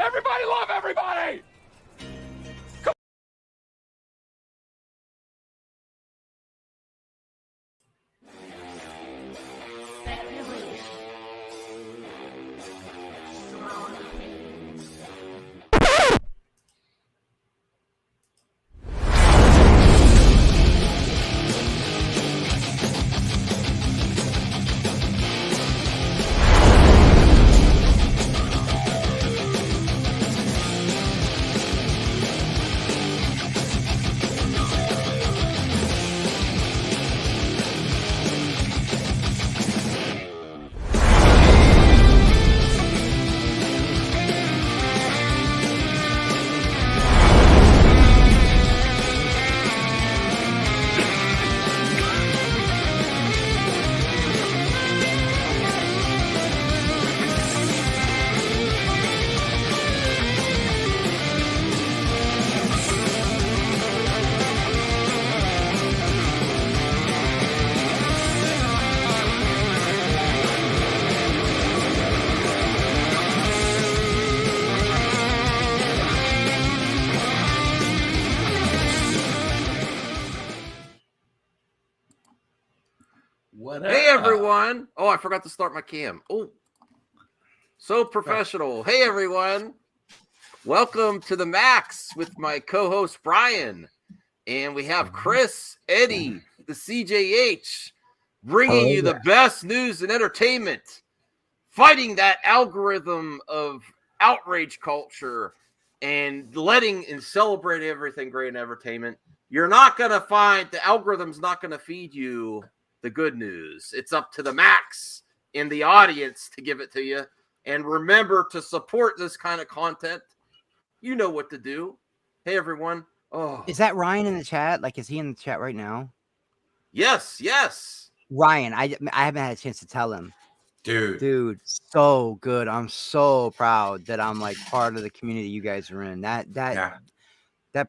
Everybody love everybody! Hey everyone! Oh, I forgot to start my cam. Oh, so professional. Hey everyone! Welcome to the Max with my co-host Brian, and we have Chris, Eddie, the CJH, bringing you the best news and entertainment, fighting that algorithm of outrage culture, and letting and celebrating everything great in entertainment. You're not gonna find the algorithm's not gonna feed you the good news. It's up to the Max in the audience to give it to you. And remember to support this kind of content. You know what to do. Hey, everyone. Oh, is that Ryan in the chat? Like, is he in the chat right now? Yes. Ryan, I haven't had a chance to tell him. Dude, so good. I'm so proud that I'm like part of the community you guys are in. That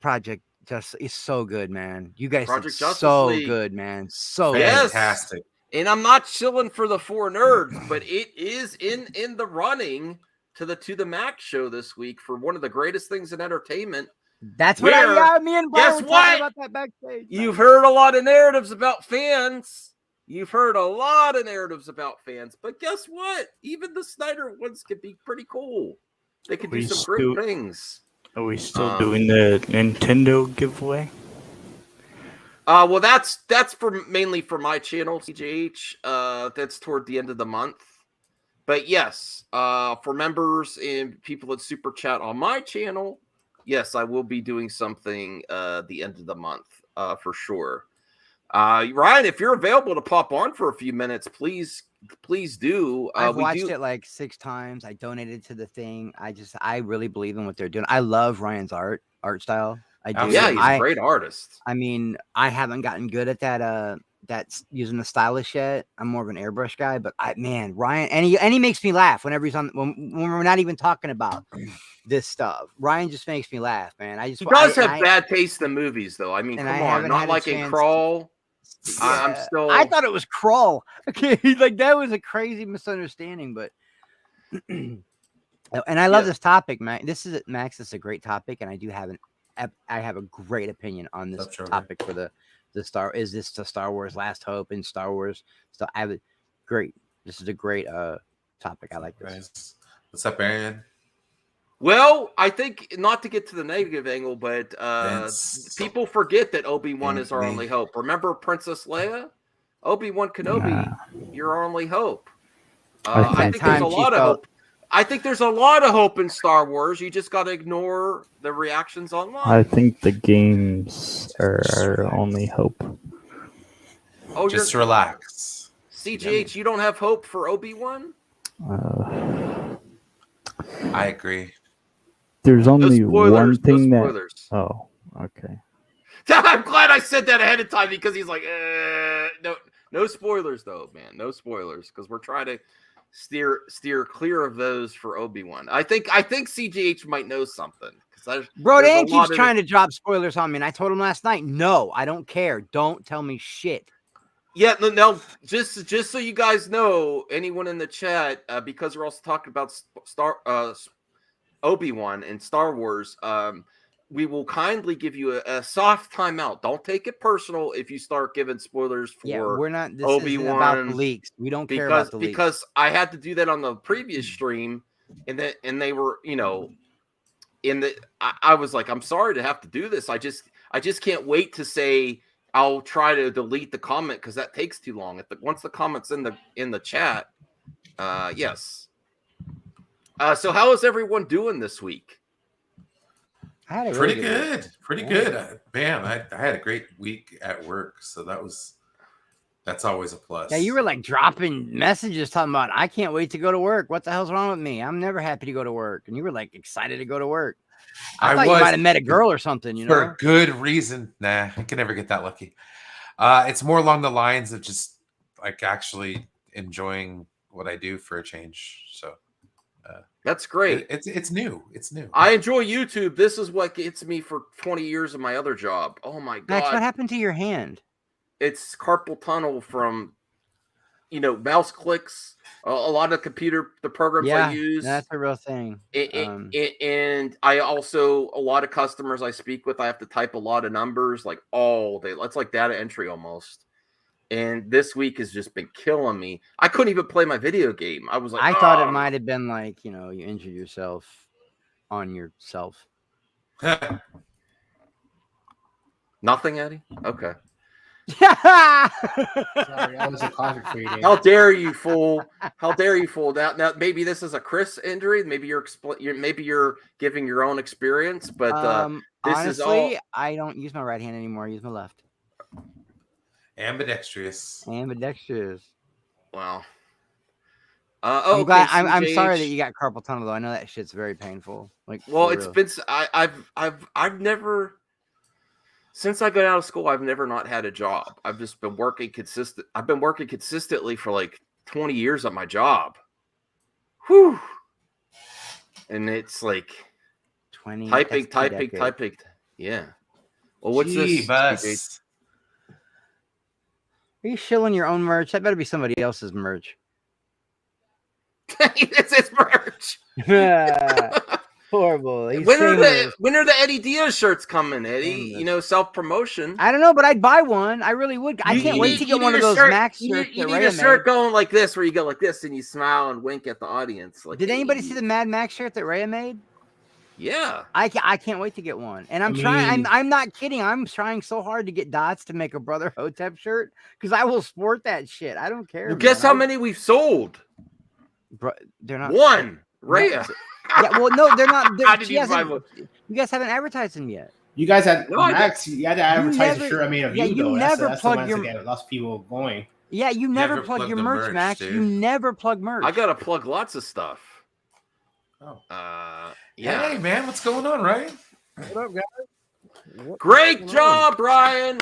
project just is so good, man. You guys are so League. Good, man. So fantastic. And I'm not chilling for the 4 nerds, but it is in the running to the Max show this week for one of the greatest things in entertainment. That's what me and Brian were talking about that backstage. You've heard a lot of narratives about fans. But guess what? Even the Snyder ones can be pretty cool. They can do some great things. Are we still doing the Nintendo giveaway? Well, that's mainly for my channel, CJH. That's toward the end of the month. But yes, for members and people that super chat on my channel, yes, I will be doing something the end of the month for sure. Ryan, if you're available to pop on for a few minutes, please do. I've watched it like 6 times. I donated to the thing. I really believe in what they're doing. I love Ryan's art style. I do. Yeah, he's a great artist. I mean, I haven't gotten good at that. That's using the stylus yet. I'm more of an airbrush guy, but Ryan, and he makes me laugh whenever he's on. When we're not even talking about this stuff, Ryan just makes me laugh, man. He does have bad taste in movies, though. I mean, come on, not like in Crawl. Yeah. I thought it was Crawl. Okay, like that was a crazy misunderstanding, but and I love this topic, man. This is a great topic, and I have a great opinion on this topic for the Star. Is this the Star Wars Last Hope and Star Wars? So this is a great topic. I like this. What's up, Aaron? Well, I think not to get to the negative angle, but people forget that Obi Wan is our only hope. Remember Princess Leia? Obi Wan Kenobi, you're our only hope. I think there's a lot of hope. I think there's a lot of hope in Star Wars. You just got to ignore the reactions online. I think the games are our only hope. Oh, just relax. CGH, you don't have hope for Obi-Wan? I agree. There's only one thing that... Oh, okay. I'm glad I said that ahead of time because he's like, no spoilers though, man. No spoilers because we're trying to steer clear of those for Obi-Wan. I think CGH might know something. Bro, Dan keeps trying to drop spoilers on me, and I told him last night, no, I don't care. Don't tell me shit. Yeah, no, just so you guys know, anyone in the chat, because we're also talking about Obi Wan and Star Wars, we will kindly give you a soft timeout. Don't take it personal if you start giving spoilers for we're not. This Obi isn't about the Wan leaks. We don't care about the leaks because I had to do that on the previous stream, and they were, you know, I was like, I'm sorry to have to do this. I just can't wait to say I'll try to delete the comment because that takes too long. Once the comment's in the chat, yes. So how is everyone doing this week? I had a Pretty really good. Pretty good. Man, I had a great week at work, so that's always a plus. Yeah, you were like dropping messages talking about, I can't wait to go to work. What the hell's wrong with me? I'm never happy to go to work. And you were like excited to go to work. I thought you might have met a girl or something, you know? For a good reason. Nah, I can never get that lucky. It's more along the lines of just like actually enjoying what I do for a change. So that's great. It's new. It's new. I enjoy YouTube. This is what gets me for 20 years of my other job. Oh my God. Max, what happened to your hand? It's carpal tunnel from, mouse clicks. A lot of the programs I use. That's a real thing. And I also, a lot of customers I speak with, I have to type a lot of numbers like all day. It's like data entry almost. And this week has just been killing me. I couldn't even play my video game. I was like, I thought it might have been like, you injured yourself on yourself. Nothing, Eddie? Okay. Sorry, that was a classic for you, Dave. How dare you, fool? How dare you, fool? Now maybe this is a Chris injury. Maybe you're giving your own experience, but this honestly, is all. I don't use my right hand anymore. I use my left. Ambidextrous. Wow. I'm glad. I'm sorry that you got carpal tunnel though. I know that shit's very painful. Like, well, it's been. I've never. Since I got out of school, I've never not had a job. I've just been working consistent. I've been working consistently for like 20 years at my job. Whew. And it's like 20 typing. Yeah. Well, what's this? Are you shilling your own merch? That better be somebody else's merch. It's his merch. Horrible. When are the Eddie Diaz shirts coming, Eddie? Self-promotion. I don't know, but I'd buy one. I really would. I can't wait to get one of those Max shirts. You need a shirt going like this, where you go like this and you smile and wink at the audience. Like, did anybody see the Mad Max shirt that Rhea made? Yeah. I can't wait to get one. And I'm trying. I'm not kidding. I'm trying so hard to get Dots to make a Brother Hotep shirt because I will sport that shit. I don't care. Well, guess how many we've sold? Bro, they're not one. Rhea. Yeah, well, no, they're not. You guys haven't advertised them yet. You guys had Max. You had to advertise a shirt I made of you. You never plug your. Lots of people going. Yeah, you never plug your merch, Max. Dude. You never plug merch. I gotta plug lots of stuff. Oh. Yeah. Hey, man, what's going on, Ryan? What up, guys? Great job, Brian.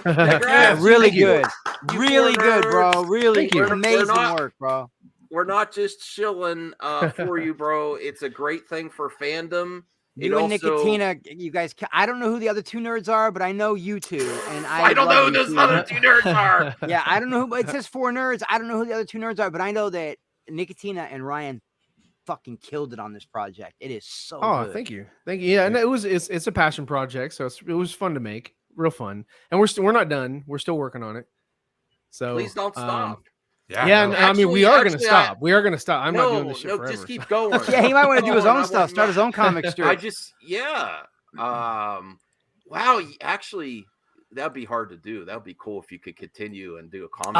Really good. Really good, bro. Really amazing work, bro. We're not just chilling for you, bro. It's a great thing for fandom. You and Nicotina, you guys. I don't know who the other two nerds are, but I know you two. And I don't know who those other two nerds are. Yeah, I don't know who. It says 4 nerds. I don't know who the other 2 nerds are, but I know that Nicotina and Ryan fucking killed it on this project. It is so good. Thank you. Yeah, and it's a passion project, so it was fun to make, real fun. And we're not done. We're still working on it. So please don't stop. I mean, we are going to stop. We are going to stop. I'm not doing this shit forever. Just keep going. Yeah, he might want to do his own stuff, start his own comic strip. Wow, actually, that'd be hard to do. That'd be cool if you could continue and do a comic.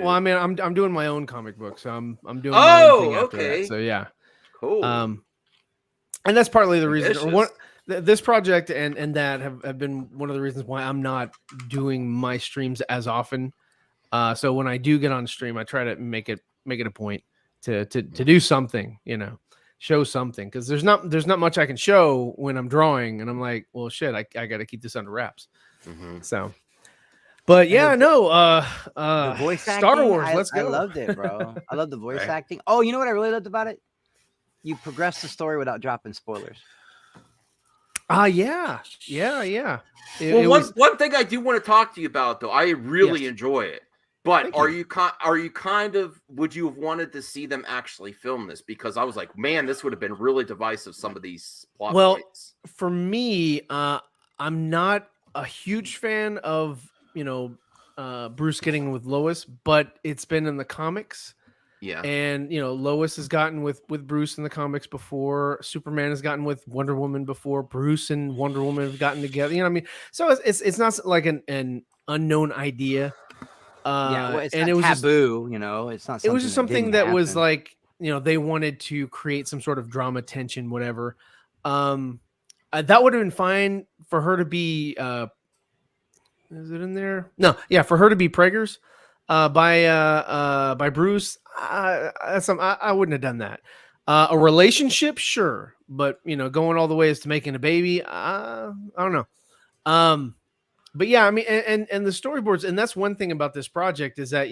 Well, I mean, I'm doing my own comic book, so I'm doing. My own thing after that, so yeah, cool. And that's partly the reason. This project and that have been one of the reasons why I'm not doing my streams as often. So when I do get on stream, I try to make it a point to do something, show something, because there's not much I can show when I'm drawing, and I'm like, well, shit, I got to keep this under wraps. Mm-hmm. So, but yeah, the voice acting, Star Wars, let's go. I loved it, bro. I love the voice acting. Oh, you know what I really loved about it? You progressed the story without dropping spoilers. Yeah. One thing I do want to talk to you about, though, I really enjoy it. But are you kind of, would you have wanted to see them actually film this? Because I was like, man, this would have been really divisive, some of these plot points. For me, I'm not a huge fan of, Bruce getting with Lois, but it's been in the comics. Yeah. And, Lois has gotten with Bruce in the comics before. Superman has gotten with Wonder Woman before. Bruce and Wonder Woman have gotten together. You know what I mean? So it's not like an unknown idea. It's and not it was taboo, it's not. It was just something that was like, they wanted to create some sort of drama, tension, whatever. That would have been fine for her to be. Is it in there? No, yeah, for her to be Prager's by Bruce. I wouldn't have done that. A relationship, sure, but going all the way as to making a baby, I don't know. But yeah, I mean, and the storyboards, and that's one thing about this project is that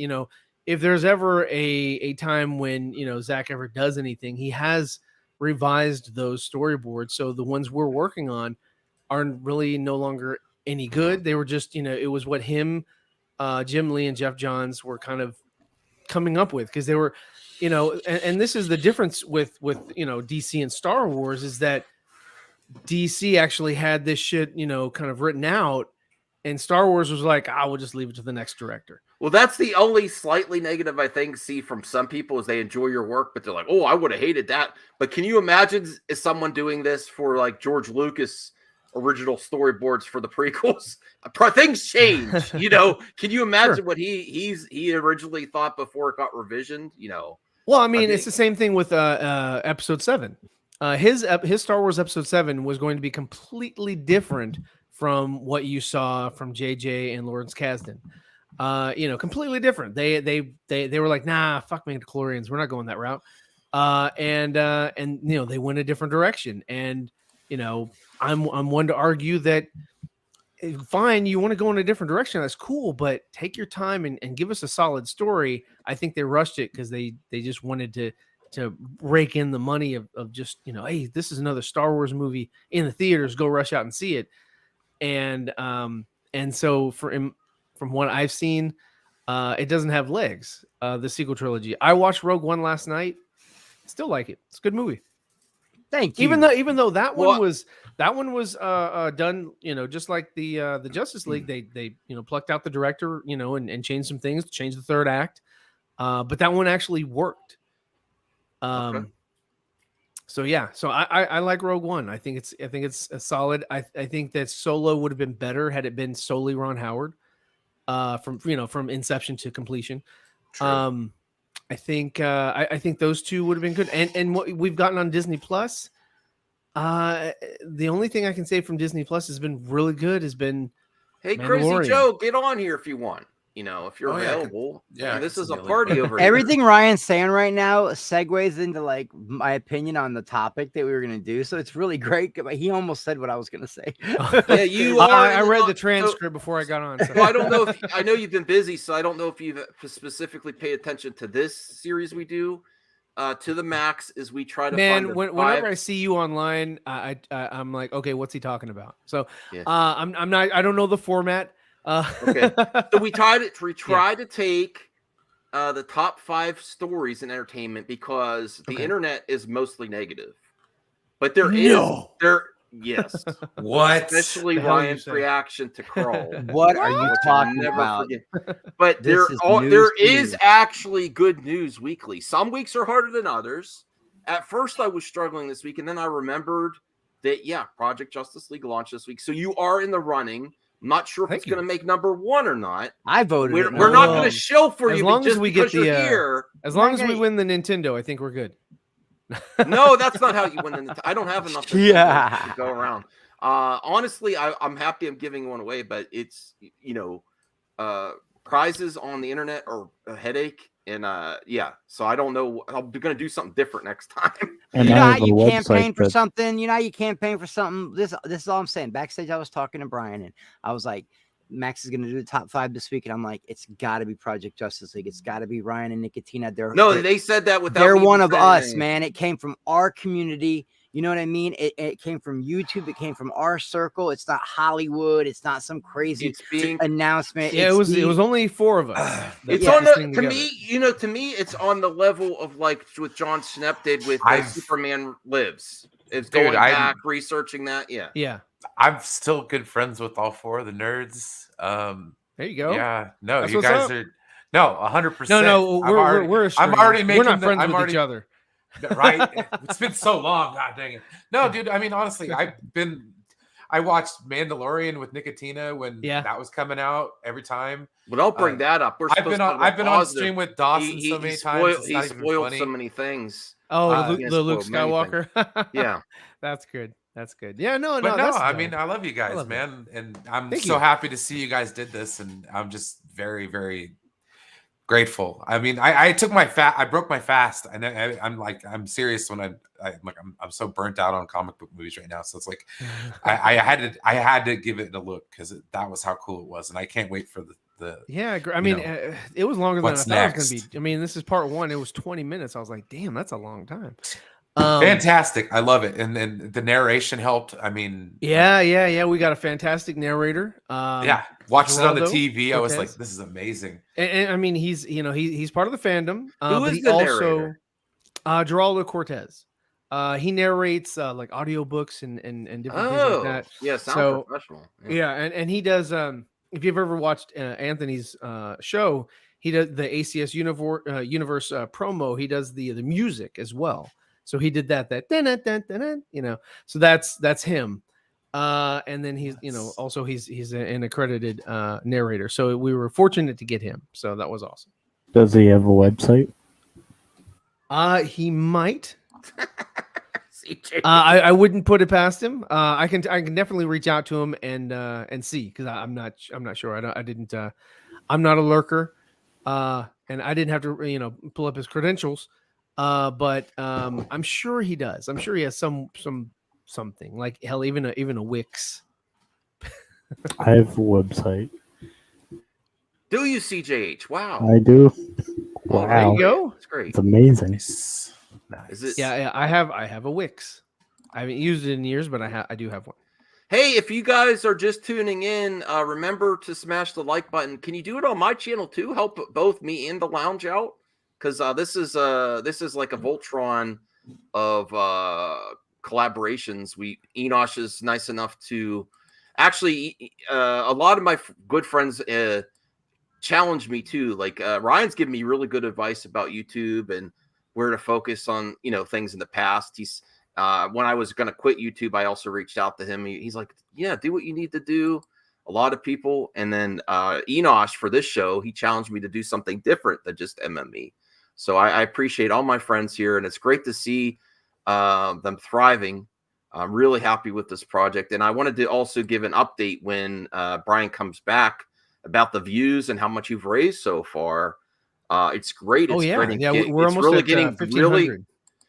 if there's ever a time when Zach ever does anything, he has revised those storyboards, so the ones we're working on aren't really no longer any good. They were just it was what him, Jim Lee, and Jeff Johns were kind of coming up with, because they were and this is the difference with DC and Star Wars, is that DC actually had this shit kind of written out, and Star Wars was like, we'll just leave it to the next director. Well, that's the only slightly negative I think see from some people, is they enjoy your work, but they're like, oh, I would have hated that. But can you imagine is someone doing this for like George Lucas original storyboards for the prequels? Things change, Can you imagine what he originally thought before it got revisioned? Well, I mean, it's the same thing with Episode 7. His Star Wars Episode 7 was going to be completely different from what you saw from JJ and Lawrence Kasdan. Completely different. They were like, nah, fuck midichlorians, we're not going that route. And they went a different direction. And I'm one to argue that fine, you want to go in a different direction, that's cool, but take your time and give us a solid story. I think they rushed it because they just wanted to rake in the money of just hey, this is another Star Wars movie in the theaters, go rush out and see it. And so from what I've seen, it doesn't have legs. The sequel trilogy. I watched Rogue One last night. Still like it. It's a good movie. Thank you. Even though that one was done, just like the Justice League. They plucked out the director, and changed some things, changed the third act. But that one actually worked. Okay. So yeah, so I like Rogue One. I think it's a solid. I think that Solo would have been better had it been solely Ron Howard, from inception to completion. True. I think those two would have been good. And what we've gotten on Disney Plus, the only thing I can say from Disney Plus has been really good has been, hey, Crazy Joe, get on here if you want. If you're available. Yeah, this is a party over here. Everything Ryan's saying right now segues into like my opinion on the topic that we were going to do. So it's really great. He almost said what I was going to say. Yeah, you are. I read the transcript before I got on. So. Well, I don't know I know you've been busy, so I don't know if you've specifically paid attention to this series we do. To the max as we try to find whenever I see you online, I'm like, okay, what's he talking about? So I'm not, I don't know the format. Okay, so we tried to take the top 5 stories in entertainment, because the internet is mostly negative, but yes. What? Especially Ryan's reaction to Crawl. What are you talking about? But there is actually good news weekly. Some weeks are harder than others. At first, I was struggling this week, and then I remembered that Project Justice League launched this week, so you are in the running. I'm not sure if it's going to make number 1 or not. I voted. We're not going to show for you, as long as we get the here. As long as we win the Nintendo, I think we're good. No, that's not how you win the Nintendo. I don't have enough to go around. Honestly, I'm happy I'm giving one away, but it's prizes on the internet are a headache, and so I don't know. I'm going to do something different next time. And you campaign for something. You campaign for something. This is all I'm saying. Backstage, I was talking to Brian, and I was like, Max is going to do the top 5 this week, and I'm like, it's got to be Project Justice League. It's got to be Ryan and Nicotina. They said that without. They're one of us, man. It came from our community. You know what I mean? It came from YouTube. It came from our circle. It's not Hollywood. It's not some crazy announcement. Yeah, it was only 4 of us. It's on the to me, it's on the level of like what John Schnepp did with Superman Lives. It's going back, researching that. Yeah. Yeah. I'm still good friends with all 4 of the nerds. There you go. Yeah. No, That's you guys are 100%. No, I'm already making. We're not friends with each other. Right? It's been so long. God dang it. No, dude. I mean, honestly, I watched Mandalorian with Nicotina when that was coming out every time. But I'll bring that up. I've been on stream with Dawson so many times. He spoiled so many things. Oh, the Luke Skywalker. Yeah, that's good. That's good. Yeah, no. I mean, I love you guys, man, and I'm so happy to see you guys did this, and I'm just very, very grateful. I mean, I took my I broke my fast, and I'm serious when I'm so burnt out on comic book movies right now. So it's like I had to give it a look because that was how cool it was, and I can't wait for the I mean, it was longer than I thought it was going to be. I mean, this is part 1. It was 20 minutes. I was like, damn, that's a long time. Fantastic. I love it. And the narration helped. I mean, yeah. We got a fantastic narrator. Watched it on the TV. I was like, this is amazing. And I mean, he's part of the fandom. Who is the narrator? Geraldo Cortez. He narrates like audiobooks and different things like that. Yeah, sounds professional. Yeah, and he does if you've ever watched Anthony's show, he does the ACS universe promo. He does the music as well. So he did that so that's him. And then he's also he's an accredited narrator. So we were fortunate to get him. So that was awesome. Does he have a website? He might. I wouldn't put it past him. I can definitely reach out to him and see, because I'm not sure. I'm not a lurker, and I didn't have to pull up his credentials. But I'm sure he does. I'm sure he has something like hell, even a Wix. I have a website. Do you, CJH? Wow. I do. Wow. Oh, there you go. It's great. It's amazing. Nice. Is it? Yeah. I have a Wix. I haven't used it in years, but I do have one. Hey, if you guys are just tuning in, remember to smash the like button. Can you do it on my channel too? Help both me and the lounge out, because this is like a Voltron of collaborations. Enosh is nice enough to actually a lot of my good friends challenged me too. Like Ryan's given me really good advice about YouTube and where to focus on things in the past. He's when I was going to quit YouTube, I also reached out to him. He's like, yeah, do what you need to do. A lot of people. And then Enosh, for this show, he challenged me to do something different than just MME. So I appreciate all my friends here, and it's great to see them thriving. I'm really happy with this project. And I wanted to also give an update when Brian comes back about the views and how much you've raised so far. It's great. It's we're almost really getting 1,500.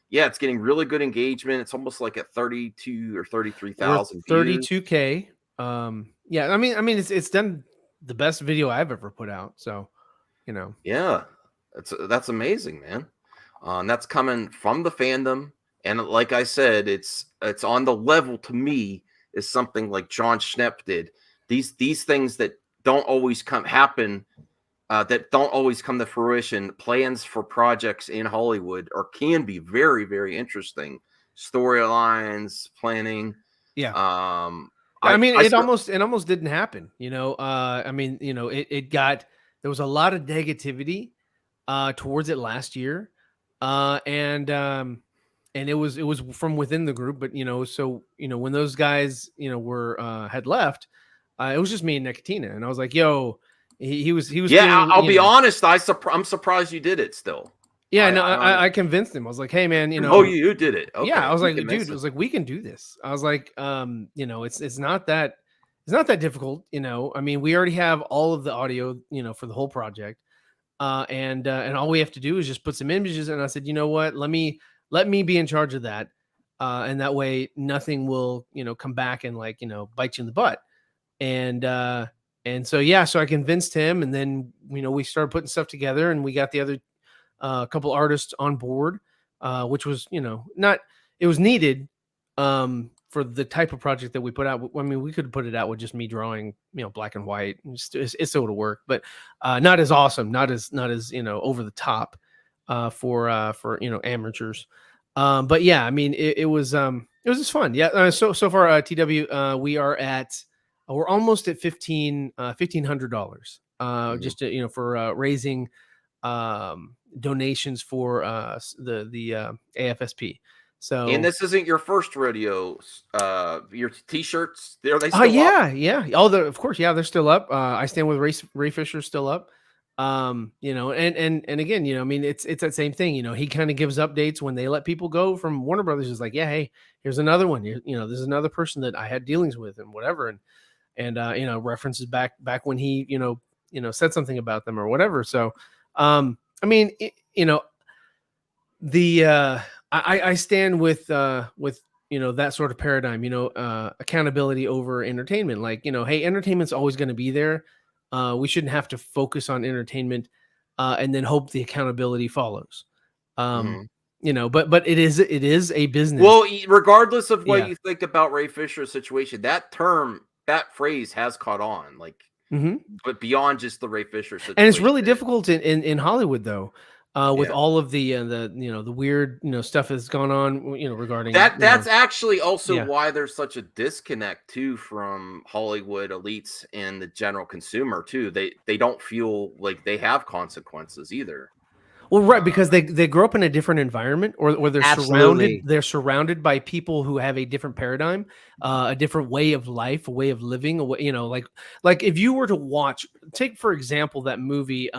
It's getting really good engagement. It's almost like at 32 or 33,000 views. 32K. I mean, it's done the best video I've ever put out. So, Yeah, that's amazing, man. And that's coming from the fandom. And like I said, it's on the level to me is something like John Schnepp did. These things that don't always happen. That don't always come to fruition. Plans for projects in Hollywood can be very, very interesting. Storylines, planning. Yeah. It almost didn't happen. There was a lot of negativity towards it last year, and it was from within the group. But when those guys had left, it was just me and Nicotina, and I was like, yo. He was. Yeah, I'll be honest. I'm surprised you did it still. Yeah, I convinced him. I was like, hey, man, Oh, you did it. Okay. Yeah, I was like, dude, I was like, we can do this. I was like, it's not that difficult. I mean, we already have all of the audio, for the whole project, and all we have to do is just put some images. And I said, you know what? Let me be in charge of that, and that way nothing will come back and bite you in the butt. And so I convinced him, and then we started putting stuff together, and we got the other couple artists on board, which was it was needed, for the type of project that we put out. I mean, we could put it out with just me drawing, black and white. It still would work, but not as awesome, not as over the top for amateurs. But yeah, I mean, it was just fun. Yeah. So far, TW, we are at we're almost at $1,500. Just to, for raising donations for the AFSP. So, and this isn't your first rodeo. Your T-shirts, are they still up? Yeah. Of course, yeah, they're still up. I Stand with Ray Fisher still up. And again, I mean, it's that same thing. He kind of gives updates when they let people go from Warner Brothers. Is like, yeah, hey, here's another one. There's another person that I had dealings with and whatever, and references back when he said something about them or whatever. So, I mean, I stand with that sort of paradigm, accountability over entertainment. Like, hey, entertainment's always going to be there. We shouldn't have to focus on entertainment and then hope the accountability follows. But it is a business. Well, regardless of what you think about Ray Fisher's situation, that phrase has caught on, like, but beyond just the Ray Fisher situation. And it's really difficult in Hollywood, though. With all of the weird stuff that's gone on regarding that. That's actually also why there's such a disconnect too from Hollywood elites and the general consumer too. They don't feel like they have consequences either. Well, right, because they grow up in a different environment, or they're surrounded by people who have a different paradigm, a different way of life, a way of living, like if you were to take for example that movie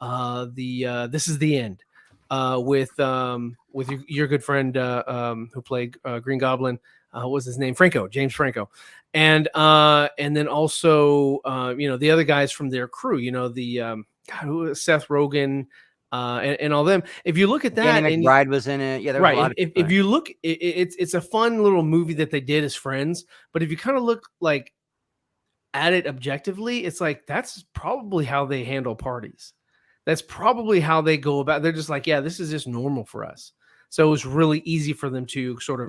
This Is the End, with your good friend who played Green Goblin. What was his name? James Franco, and then also the other guys from their crew. Seth Rogen. And all them. If you look at that, Danny McBride was in it. Yeah, there was a lot of if you look, it's a fun little movie that they did as friends. But if you kind of look like at it objectively, it's like that's probably how they handle parties. That's probably how they go about. They're just like, yeah, this is just normal for us. So it was really easy for them to sort of.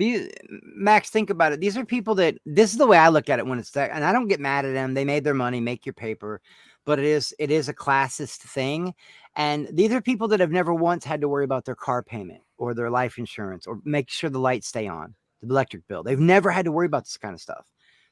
Max, think about it. These are people that. This is the way I look at it when it's that, and I don't get mad at them. They made their money, make your paper, but it is a classist thing. And these are people that have never once had to worry about their car payment or their life insurance or make sure the lights stay on, the electric bill. They've never had to worry about this kind of stuff.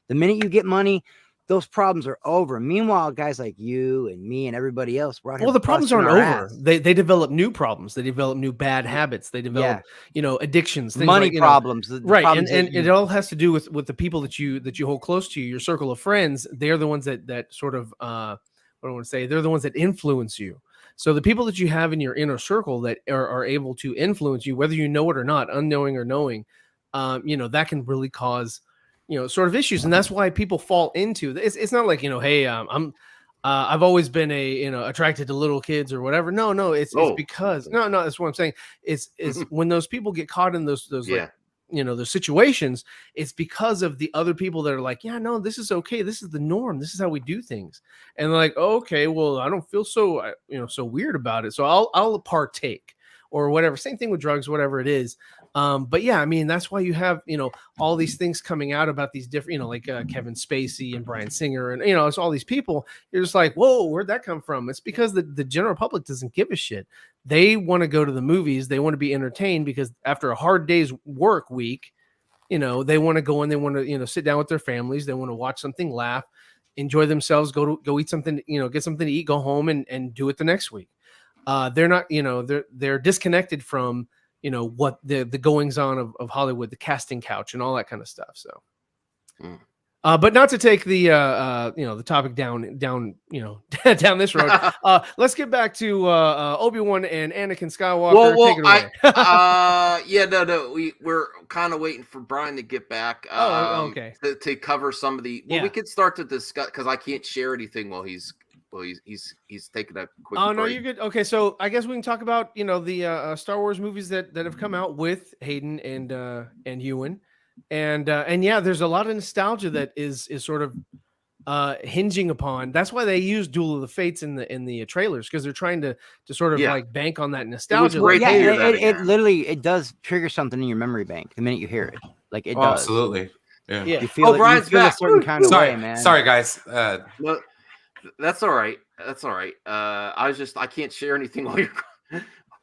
The minute you get money, those problems are over. Meanwhile, guys like you and me and everybody else, we're out here. Well, the problems aren't over. They develop new problems. They develop new bad habits. They develop, addictions, things money problems, right? And it all has to do with the people that you hold close to you, your circle of friends. They're the ones that sort of what do I want to say? They're the ones that influence you. So the people that you have in your inner circle that are able to influence you, whether you know it or not, unknowing or knowing, that can really cause, sort of issues. And that's why people fall into it's not like, hey, I've always been attracted to little kids or whatever. No, it's because no, that's what I'm saying. It's when those people get caught in those those situations, it's because of the other people that are like, yeah, no, this is okay. This is the norm. This is how we do things. And they're like, oh, okay, well, I don't feel so, so weird about it. So I'll partake or whatever. Same thing with drugs, whatever it is. But yeah, I mean, that's why you have, all these things coming out about these different, like Kevin Spacey and Bryan Singer and, it's all these people. You're just like, whoa, where'd that come from? It's because the general public doesn't give a shit. They want to go to the movies. They want to be entertained because after a hard day's work week, they want to go and they want to, sit down with their families. They want to watch something, laugh, enjoy themselves, go eat something, get something to eat, go home and do it the next week. They're not, they're disconnected from, what the goings on of Hollywood, the casting couch and all that kind of stuff. So, but not to take the, the topic down, down this road. Let's get back to Obi Wan and Anakin Skywalker. Take it away. We're kind of waiting for Brian to get back. Okay. To cover some of the. Well, we could start to discuss because I can't share anything while he's taking a quick. Oh no, you're good. Okay, so I guess we can talk about the Star Wars movies that have come out with Hayden and Ewan. And yeah, there's a lot of nostalgia that is sort of hinging upon. That's why they use Duel of the Fates in the trailers, because they're trying to sort of like bank on that nostalgia. It literally does trigger something in your memory bank the minute you hear it. Like it does. Absolutely. Yeah. You feel, Brian's you feel back. a certain kind of way, man. Sorry, guys. No, that's all right. That's all right. I can't share anything while you're.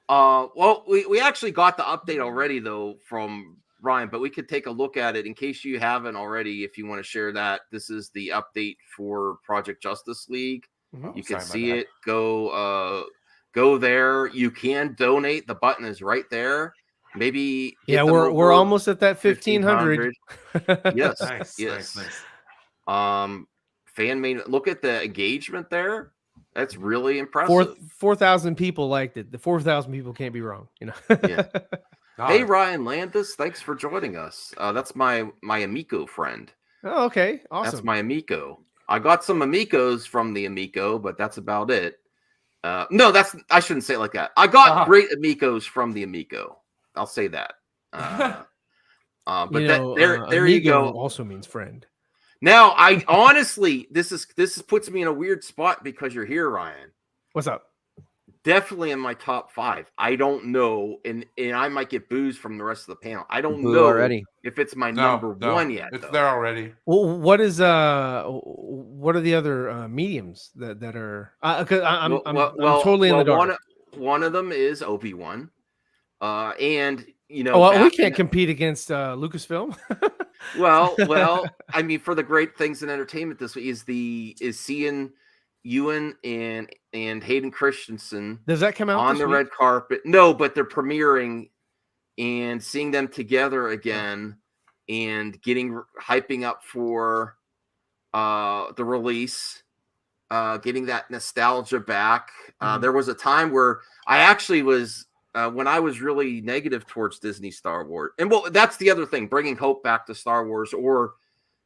Well, we actually got the update already though from Ryan, but we could take a look at it in case you haven't already. If you want to share that, this is the update for Project Justice League. You can see it. Go there. You can donate. The button is right there. Maybe we're almost at that 1,500. Yes, nice. Fan made. Look at the engagement there. That's really impressive. 4,000 people liked it. The 4,000 people can't be wrong, you know. Yeah. Hey, Ryan Landis, thanks for joining us. That's my Amico friend. Oh, okay, awesome. That's my Amico. I got some Amicos from the Amico, but that's about it. No, I shouldn't say it like that. I got great Amicos from the Amico. I'll say that. But there you go. Also means friend. Now, I honestly, this puts me in a weird spot because you're here, Ryan. What's up? Definitely in my top 5. I don't know, and I might get booze from the rest of the panel. I don't know already if it's my number one yet. It's there already. Well, what are the other mediums that are? Because I'm totally in the dark. One of them is Obi Wan, and we can't compete against Lucasfilm. well, I mean, for the great things in entertainment this week is seeing Ewan and Hayden Christensen. Does that come out on the red carpet? No, but they're premiering and seeing them together again and hyping up for the release, getting that nostalgia back. There was a time where I actually was when I was really negative towards Disney Star Wars, and that's the other thing, bringing hope back to Star Wars, or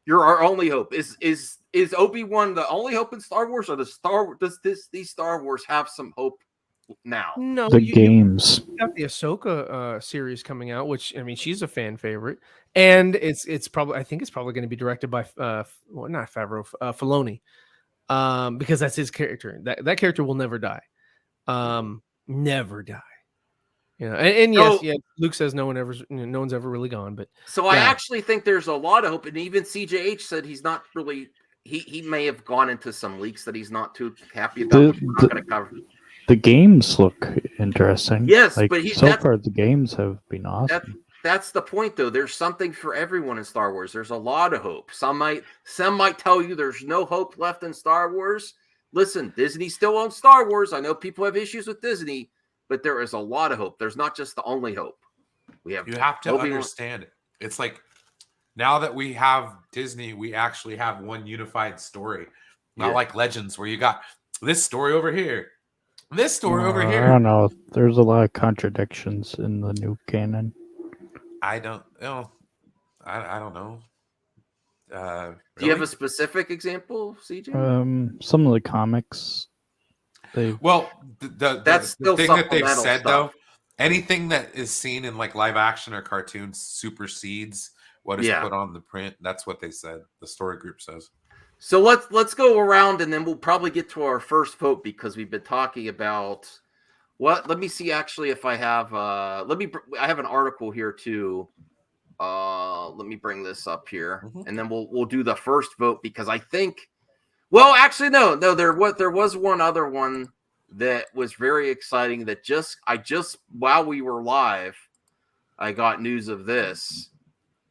you're our only hope. Is Obi-Wan the only hope in Star Wars, or does these Star Wars have some hope now? No, games. You got the Ahsoka series coming out, which I mean, she's a fan favorite, and it's probably going to be directed by not Favreau, Filoni, because that's his character. That character will never die, never die. You know, and yes, Luke says no one's ever really gone, but I actually think there's a lot of hope, and even CJH said he's not really. He may have gone into some leaks that he's not too happy about. We're not going to cover. The games look interesting. Yes, but so far the games have been awesome. That's the point, though. There's something for everyone in Star Wars. There's a lot of hope. Some might tell you there's no hope left in Star Wars. Listen, Disney still owns Star Wars. I know people have issues with Disney, but there is a lot of hope. There's not just the only hope. You have to understand it. It's like now that we have Disney, we actually have one unified story. Not like Legends, where you got this story over here, this story over here. I don't know. There's a lot of contradictions in the new canon. I don't know. I don't know. Really? Do you have a specific example, CJ? Some of the comics. That's the thing that they've said though. Anything that is seen in like live action or cartoons supersedes what is put on the print. That's what they said. The story group says. So let's go around, and then we'll probably get to our first vote because we've been talking about what. Let me see actually if I have. I have an article here too. Let me bring this up here, and then we'll do the first vote because I think. Well, actually, no. There was one other one that was very exciting. That while we were live, I got news of this.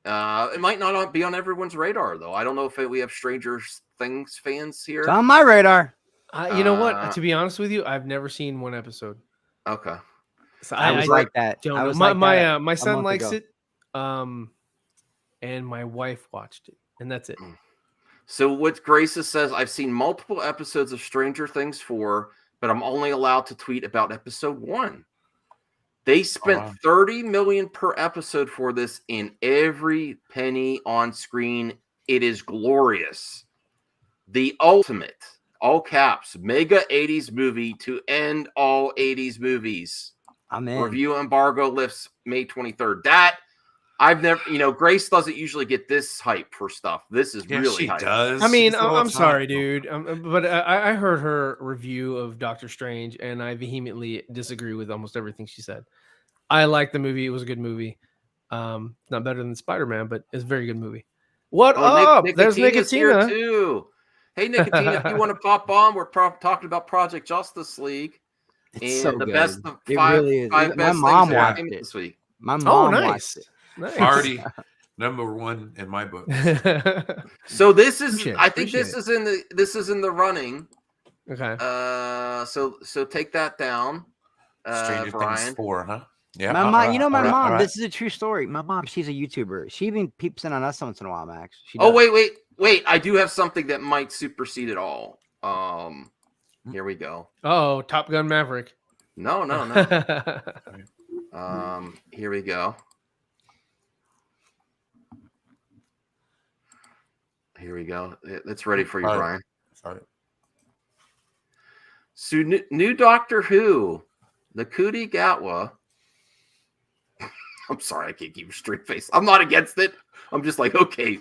It might not be on everyone's radar though. I don't know if we have Stranger Things fans here. It's on my radar. You know what? To be honest with you, I've never seen one episode. Okay, so I was like that. I was my son likes it, and my wife watched it, and that's it. So what Grace says, I've seen multiple episodes of Stranger Things 4, but I'm only allowed to tweet about episode 1. They spent $30 million per episode for this, and every penny on screen. It is glorious. The ultimate, all caps, mega 80s movie to end all 80s movies. I'm in. Review embargo lifts May 23rd. That I've never, Grace doesn't usually get this hype for stuff. This is really hype. Does. I mean, I'm sorry, dude, but I heard her review of Doctor Strange, and I vehemently disagree with almost everything she said. I liked the movie; it was a good movie. Not better than Spider-Man, but it's a very good movie. What up? There's Nicotina's here too. Hey, Nicotina, if you want to pop on, we're talking about Project Justice League. It's so the good. best It five, really is. five My best mom things watched that it this week. My mom watched it. Nice. Already number one in my book. So this is, I think this is in the running. Okay. So take that down. Stranger Brian. Things 4, huh? Yeah. My mom, my mom. Right. This is a true story. My mom, she's a YouTuber. She even peeps in on us once in a while, Max. Wait! I do have something that might supersede it all. Here we go. Oh, Top Gun Maverick. No. Here we go. Here we go. It's ready for you, Brian. Sorry. So new Doctor Who, Nakuti Gatwa. I'm sorry, I can't keep a straight face. I'm not against it. I'm just like, okay.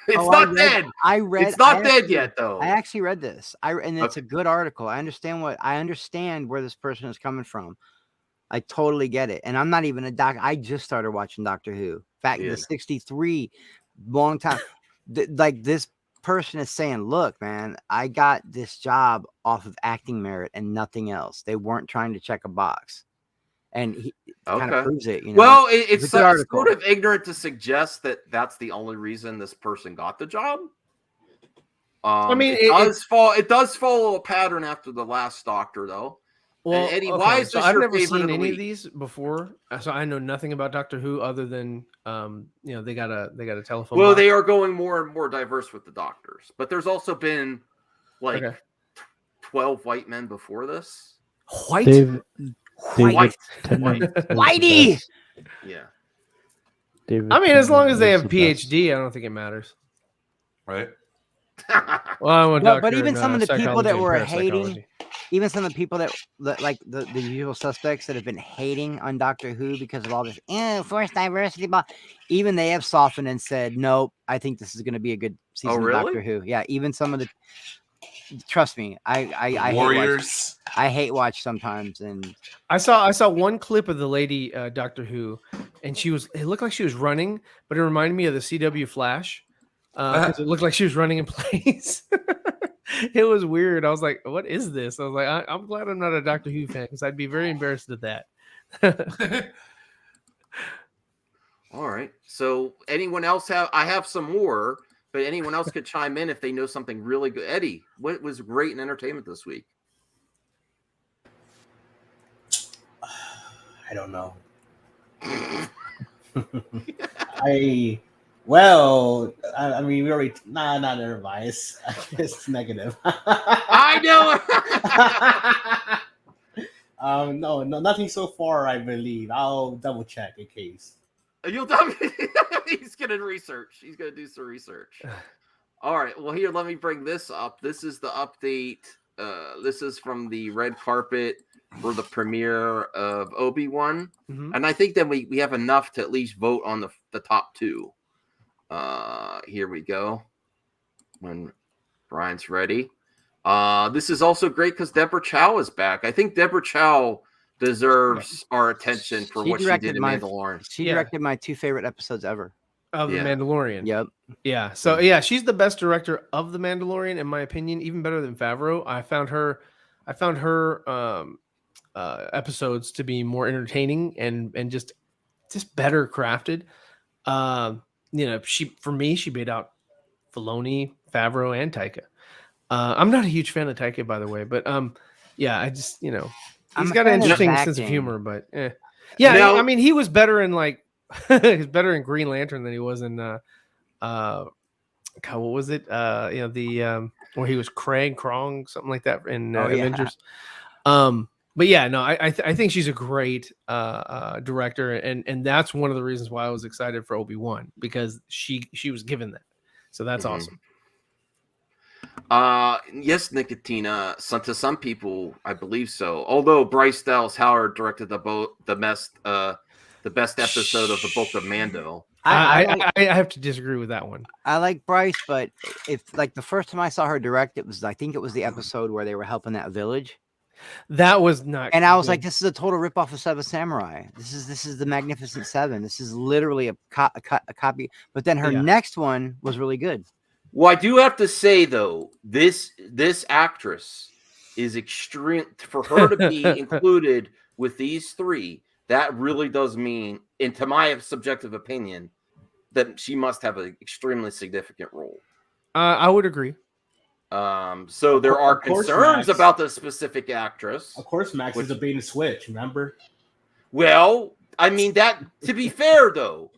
It's not dead. It's not dead yet, though. I actually read this. And it's a good article. I understand where this person is coming from. I totally get it. And I'm not even a doc. I just started watching Doctor Who. In fact, the 63, long time. Like this person is saying, look, man, I got this job off of acting merit and nothing else. They weren't trying to check a box. And he kind of proves it. You know? Well, it's sort of ignorant to suggest that that's the only reason this person got the job. I mean, it does follow a pattern after the last Doctor, though. Well, and Eddie, why is this I've your never favorite seen of any of these before, so I know nothing about Doctor Who other than they got a telephone. Well, box. they are going more and more diverse with the Doctors, but there's also been 12 white men before this. Whitey. Yeah. I mean, as long as they have a PhD, I don't think it matters. Right. Well, but even some of the people that were hating, even some of the people that like the usual suspects that have been hating on Doctor Who because of all this forced diversity, but even they have softened and said, nope, I think this is going to be a good season of Doctor Who. Yeah, even some of the, trust me, I Warriors. I hate watch sometimes, and I saw one clip of the lady Doctor Who, and it looked like she was running, but it reminded me of the CW Flash. Because it looked like she was running in place. It was weird. I was like, what is this? I was like, I'm glad I'm not a Doctor Who fan because I'd be very embarrassed at that. All right. So anyone else I have some more, but anyone else could chime in if they know something really good. Eddie, what was great in entertainment this week? I don't know. Well, I mean, we already not advice. It's negative. I know. No, nothing so far. I believe I'll double check in case. You'll double. He's gonna research. He's gonna do some research. All right. Well, here, let me bring this up. This is the update. This is from the red carpet for the premiere of Obi Wan, and I think that we have enough to at least vote on the top two. Here we go. When Brian's ready. This is also great because Deborah Chow is back. I think Deborah Chow deserves our attention for what she did in Mandalorian. She directed my 2 favorite episodes ever of The Mandalorian. Yep. Yeah. So she's the best director of The Mandalorian, in my opinion, even better than Favreau. I found her episodes to be more entertaining and just better crafted. She beat out Filoni, Favreau, and Taika. I'm not a huge fan of Taika, by the way, but I just he's got an interesting sense of humor. But I mean, he was better in he's better in Green Lantern than he was in what was it? Where he was Krang, something like that in Avengers. But I think she's a great director, and that's one of the reasons why I was excited for Obi Wan, because she was given that, so that's awesome. Yes, Nicotina. To some people, I believe so. Although Bryce Dallas Howard directed the best episode of the Book of Mando. I have to disagree with that one. I like Bryce, but if the first time I saw her direct, I think it was the episode where they were helping that village. That was not. And I was like, this is a total ripoff of Seven Samurai. This is the Magnificent Seven. This is literally a copy. But then her next one was really good. Well, I do have to say though, this actress is extreme for her to be included with these three. That really does mean, into my subjective opinion, that she must have an extremely significant role. I would agree. So there are concerns about the specific actress. Of course, Max is a bait and switch. Remember? Well, I mean that. To be fair, though,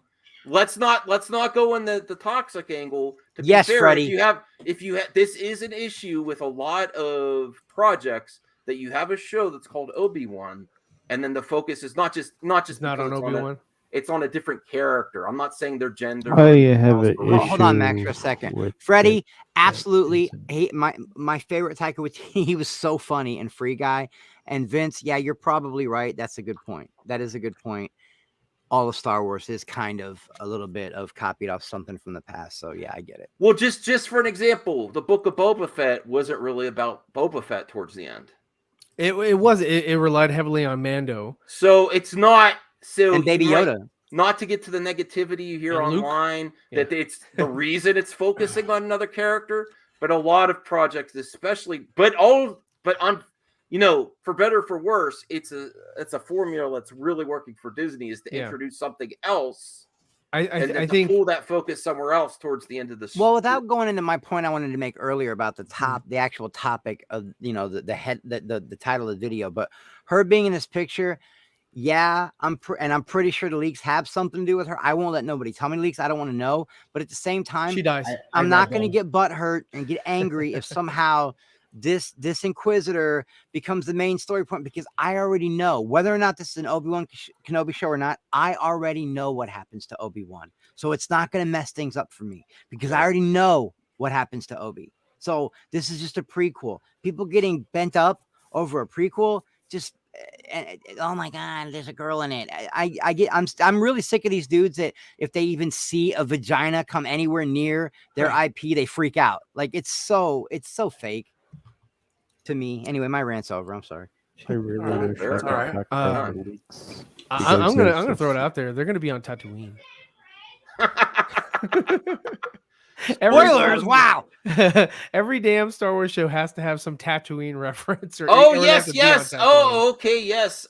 let's not go in the toxic angle. To be fair, Freddie. If you have, this is an issue with a lot of projects that you have a show that's called Obi Wan, and then the focus is not on Obi Wan. It's on a different character. I'm not saying their gender. I have an issue. Hold on, Max, for a second. Freddie, absolutely. My favorite Taika Waititi. He was so funny and Free Guy. And Vince, yeah, you're probably right. That's a good point. That is a good point. All of Star Wars is kind of a little bit of copied off something from the past. So yeah, I get it. Well, just for an example, the Book of Boba Fett wasn't really about Boba Fett towards the end. It relied heavily on Mando. So it's not. So and Baby Yoda. Not to get to the negativity you hear online, that it's the reason it's focusing on another character, but a lot of projects, especially, but on, for better or for worse, it's a formula that's really working for Disney is to introduce something else. I think pull that focus somewhere else towards the end of the. Well, without going into my point I wanted to make earlier about the actual topic of the title of the video, but her being in this picture. Yeah, I'm pretty sure the leaks have something to do with her. I won't let nobody tell me leaks. I don't want to know. But at the same time, she dies. I'm not going to get butthurt and get angry if somehow this Inquisitor becomes the main story point, because I already know whether or not this is an Obi Wan Kenobi show or not. I already know what happens to Obi-Wan, so it's not going to mess things up for me because I already know what happens to Obi. So this is just a prequel. People getting bent up over a prequel, just. Oh my God, there's a girl in it. I'm really sick of these dudes that if they even see a vagina come anywhere near their IP, they freak out. Like it's so fake to me. Anyway, my rant's over. I'm sorry. I really wish I could talk about the leaks. I'm gonna throw it out there. They're gonna be on Tatooine. Spoilers! Wow. Every damn Star Wars show has to have some Tatooine reference. Yes. Oh, okay, yes.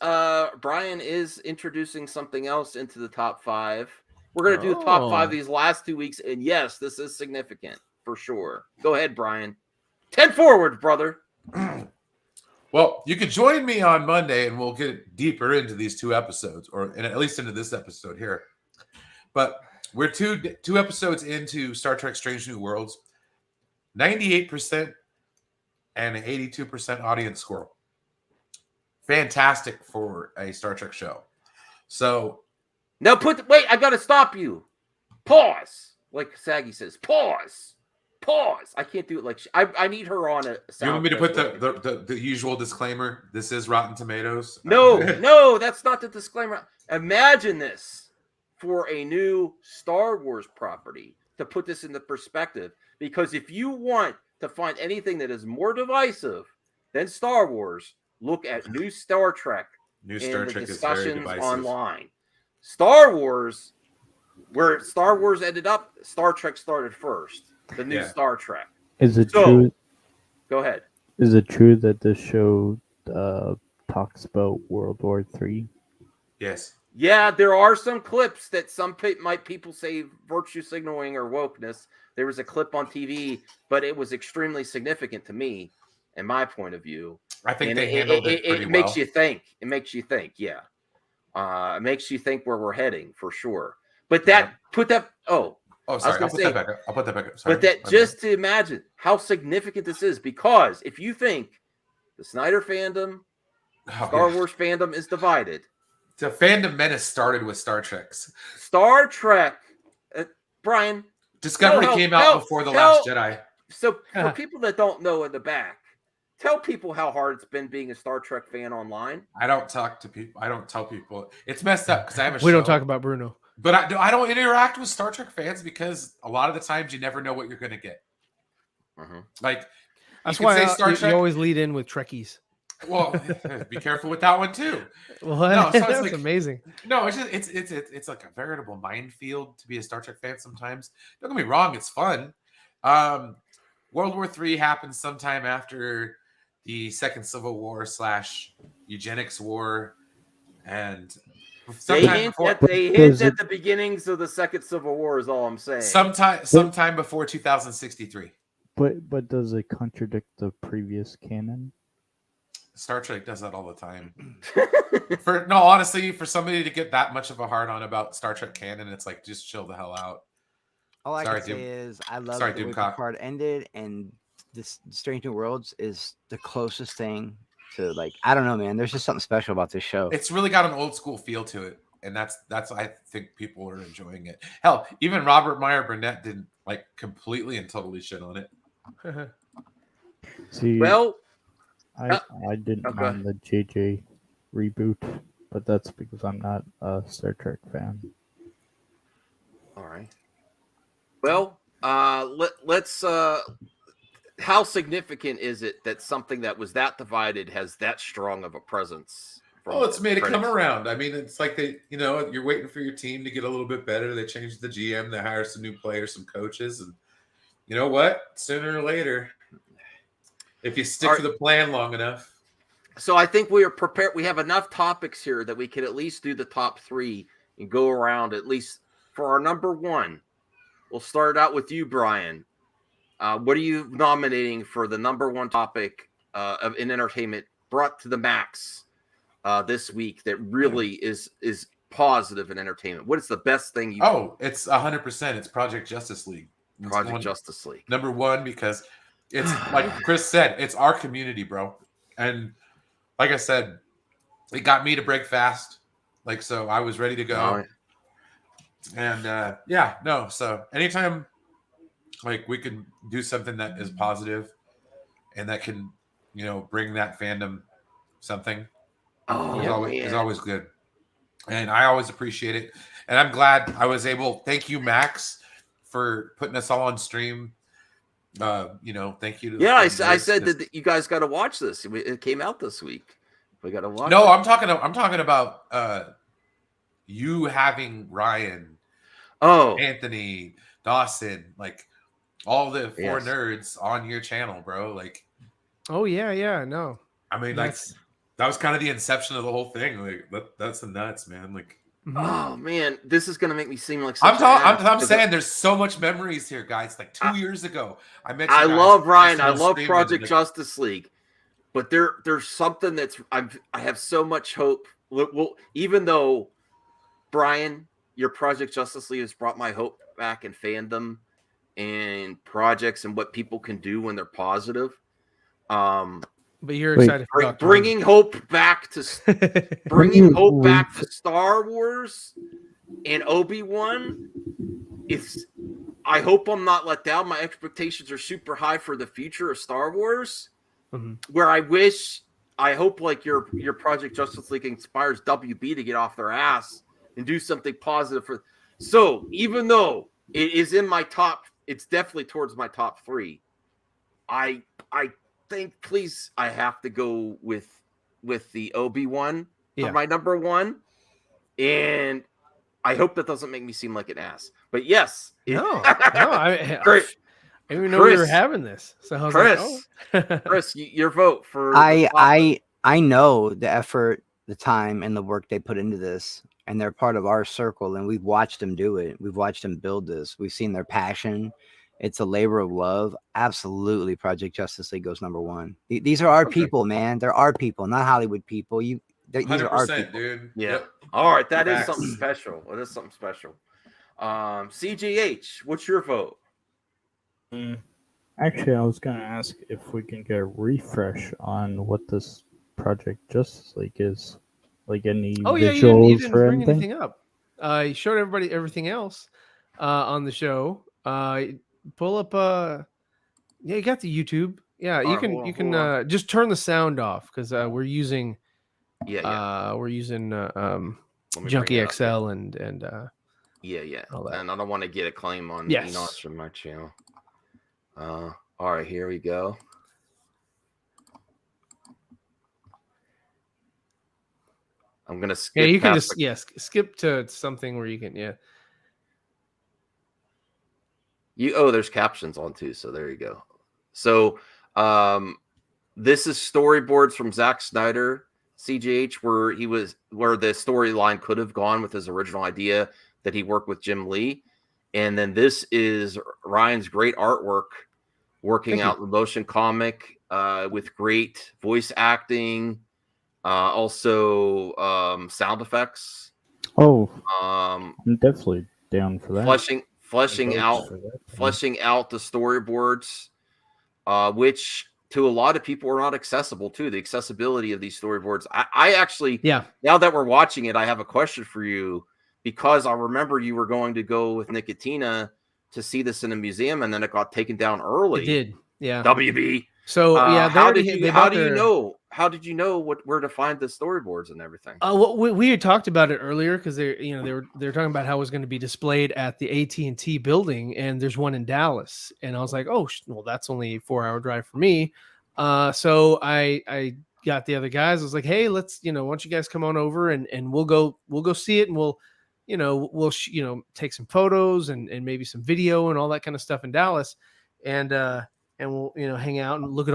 Brian is introducing something else into the top 5. We're gonna do the top 5 these last 2 weeks, and yes, this is significant for sure. Go ahead, Brian. 10 forward, brother. Well, you can join me on Monday, and we'll get deeper into these 2 episodes, and at least into this episode here. But we're two episodes into Star Trek Strange New Worlds. 98% and an 82% audience score. Fantastic for a Star Trek show. So now wait, I gotta stop you. Pause. Like Saggy says, pause. I can't do it like I need her on a sound. You want me to put the usual disclaimer? This is Rotten Tomatoes. No, that's not the disclaimer. Imagine this. For a new Star Wars property, to put this into perspective, because if you want to find anything that is more divisive than Star Wars, look at new Star Trek. New Star Trek discussions is very divisive. Online. Star Wars, where Star Wars ended up, Star Trek started first. The new Star Trek. Is it true? Go ahead. Is it true that this show talks about World War III? Yes. Yeah, there are some clips that people say virtue signaling or wokeness. There was a clip on TV, but it was extremely significant to me, in my point of view. I think they handled it pretty well. It makes you think. It makes you think, yeah. It makes you think where we're heading, for sure. But sorry. I'll put that back up. Sorry. But just to imagine how significant this is, because if you think the Snyder fandom, Star Wars fandom is divided. The fandom menace started with Star Trek. Star Trek, Brian. Discovery came out before The Last Jedi. So for people that don't know in the back, tell people how hard it's been being a Star Trek fan online. I don't talk to people. I don't tell people. It's messed up because I have a show. We don't talk about Bruno. But I don't interact with Star Trek fans because a lot of the times you never know what you're going to get. Mm-hmm. Like that's why you always lead in with Trekkies. Well, be careful with that one too. Well, no, so that's like, amazing. No, it's just it's like a veritable minefield to be a Star Trek fan sometimes. Don't get me wrong, it's fun. World War III happened sometime after the Second Civil War / eugenics war, and they hint at the beginnings of the Second Civil War. Is all I'm saying. Sometime before 2063. But does it contradict the previous canon? Star Trek does that all the time. Honestly, for somebody to get that much of a hard on about Star Trek canon, it's like, just chill the hell out. All I can say is I love the way Picard ended, and this Strange New Worlds is the closest thing to, like, I don't know, man. There's just something special about this show. It's really got an old school feel to it, and that's I think people are enjoying it. Hell, even Robert Meyer Burnett didn't like completely and totally shit on it. See, well, I didn't mind the JJ reboot, but that's because I'm not a Star Trek fan. All right. Well, let's. How significant is it that something that was that divided has that strong of a presence? Oh, it's made it come around. I mean, it's like you're waiting for your team to get a little bit better. They changed the GM, they hire some new players, some coaches, and you know what? Sooner or later, if you stick to the plan long enough. So I think we are prepared. We have enough topics here that we can at least do the top 3 and go around at least for our number 1. We'll start out with you, Brian. What are you nominating for the number 1 topic in entertainment brought to the max this week that really is positive in entertainment? What is the best thing you? It's 100%. It's Project Justice League. Justice League. Number 1 because it's like Chris said, it's our community, bro. And like I said, it got me to break fast. Like, so I was ready to go. Right. And so anytime like we can do something that is positive and that can, bring that fandom something is always good. And I always appreciate it. And I'm glad I was able, thank you, Max, for putting us all on stream. Thank you. I said that you guys got to watch this. It came out this week. We got to watch. No, I'm talking about you having Ryan, Anthony, Dawson, like all the 4 nerds on your channel, bro. Like, oh yeah, no. I mean, that was kind of the inception of the whole thing. Like, that's the nuts, man. Like, oh man, this is gonna make me seem like I'm saying there's so much memories here, guys. Like 2 years ago, I love Ryan. I love Project Justice League, but there's something that's I have so much hope. Well, even though Brian, your Project Justice League has brought my hope back in fandom and projects and what people can do when they're positive. But you're excited for bringing hope back to Star Wars and Obi-Wan. I hope I'm not let down. My expectations are super high for the future of Star Wars. Mm-hmm. Where I hope like your Project Justice League inspires WB to get off their ass and do something positive for. So even though it is in my top, it's definitely towards my top 3. I think please I have to go with the Obi-Wan for my number 1, and I hope that doesn't make me seem like an ass. But yes, I didn't even know we were having this. So I was Chris, Chris, your vote for I know the effort, the time, and the work they put into this, and they're part of our circle, and we've watched them do it. We've watched them build this. We've seen their passion. It's a labor of love. Absolutely, Project Justice League goes number 1. These are our people, man. They're our people, not Hollywood people. These are our people, dude. Yeah. Yep. All right, that is something special. It is something special. CGH, what's your vote? Actually, I was gonna ask if we can get a refresh on what this Project Justice League is. Like any visuals you didn't or bring anything? up. You showed everybody everything else on the show. Pull up you got the YouTube. Yeah, you can just turn the sound off because we're using Junkie XL and all that. And I don't want to get a claim on Enos from my channel. All right, here we go. I'm gonna skip. Yeah, you can just skip to something where you can there's captions on too, so there you go. So this is storyboards from Zack Snyder, CGH, where the storyline could have gone with his original idea that he worked with Jim Lee. And then this is Ryan's great artwork, working out the motion comic with great voice acting, also sound effects. Oh, I'm definitely down for that. Fleshing out the storyboards, which to a lot of people are not accessible too. The accessibility of these storyboards. I actually, now that we're watching it, I have a question for you, because I remember you were going to go with Nicotina to see this in a museum, and then it got taken down early. It did, yeah. WB. So how did you know where to find the storyboards and everything? Well, we had talked about it earlier, because they were talking about how it was going to be displayed at the AT&T building, and there's one in Dallas, and I was like, oh, well, that's only a 4-hour drive for me. So I got the other guys. I was like, hey, let's why don't you guys come on over and we'll go see it, and we'll take some photos and maybe some video and all that kind of stuff in Dallas, and we'll hang out and look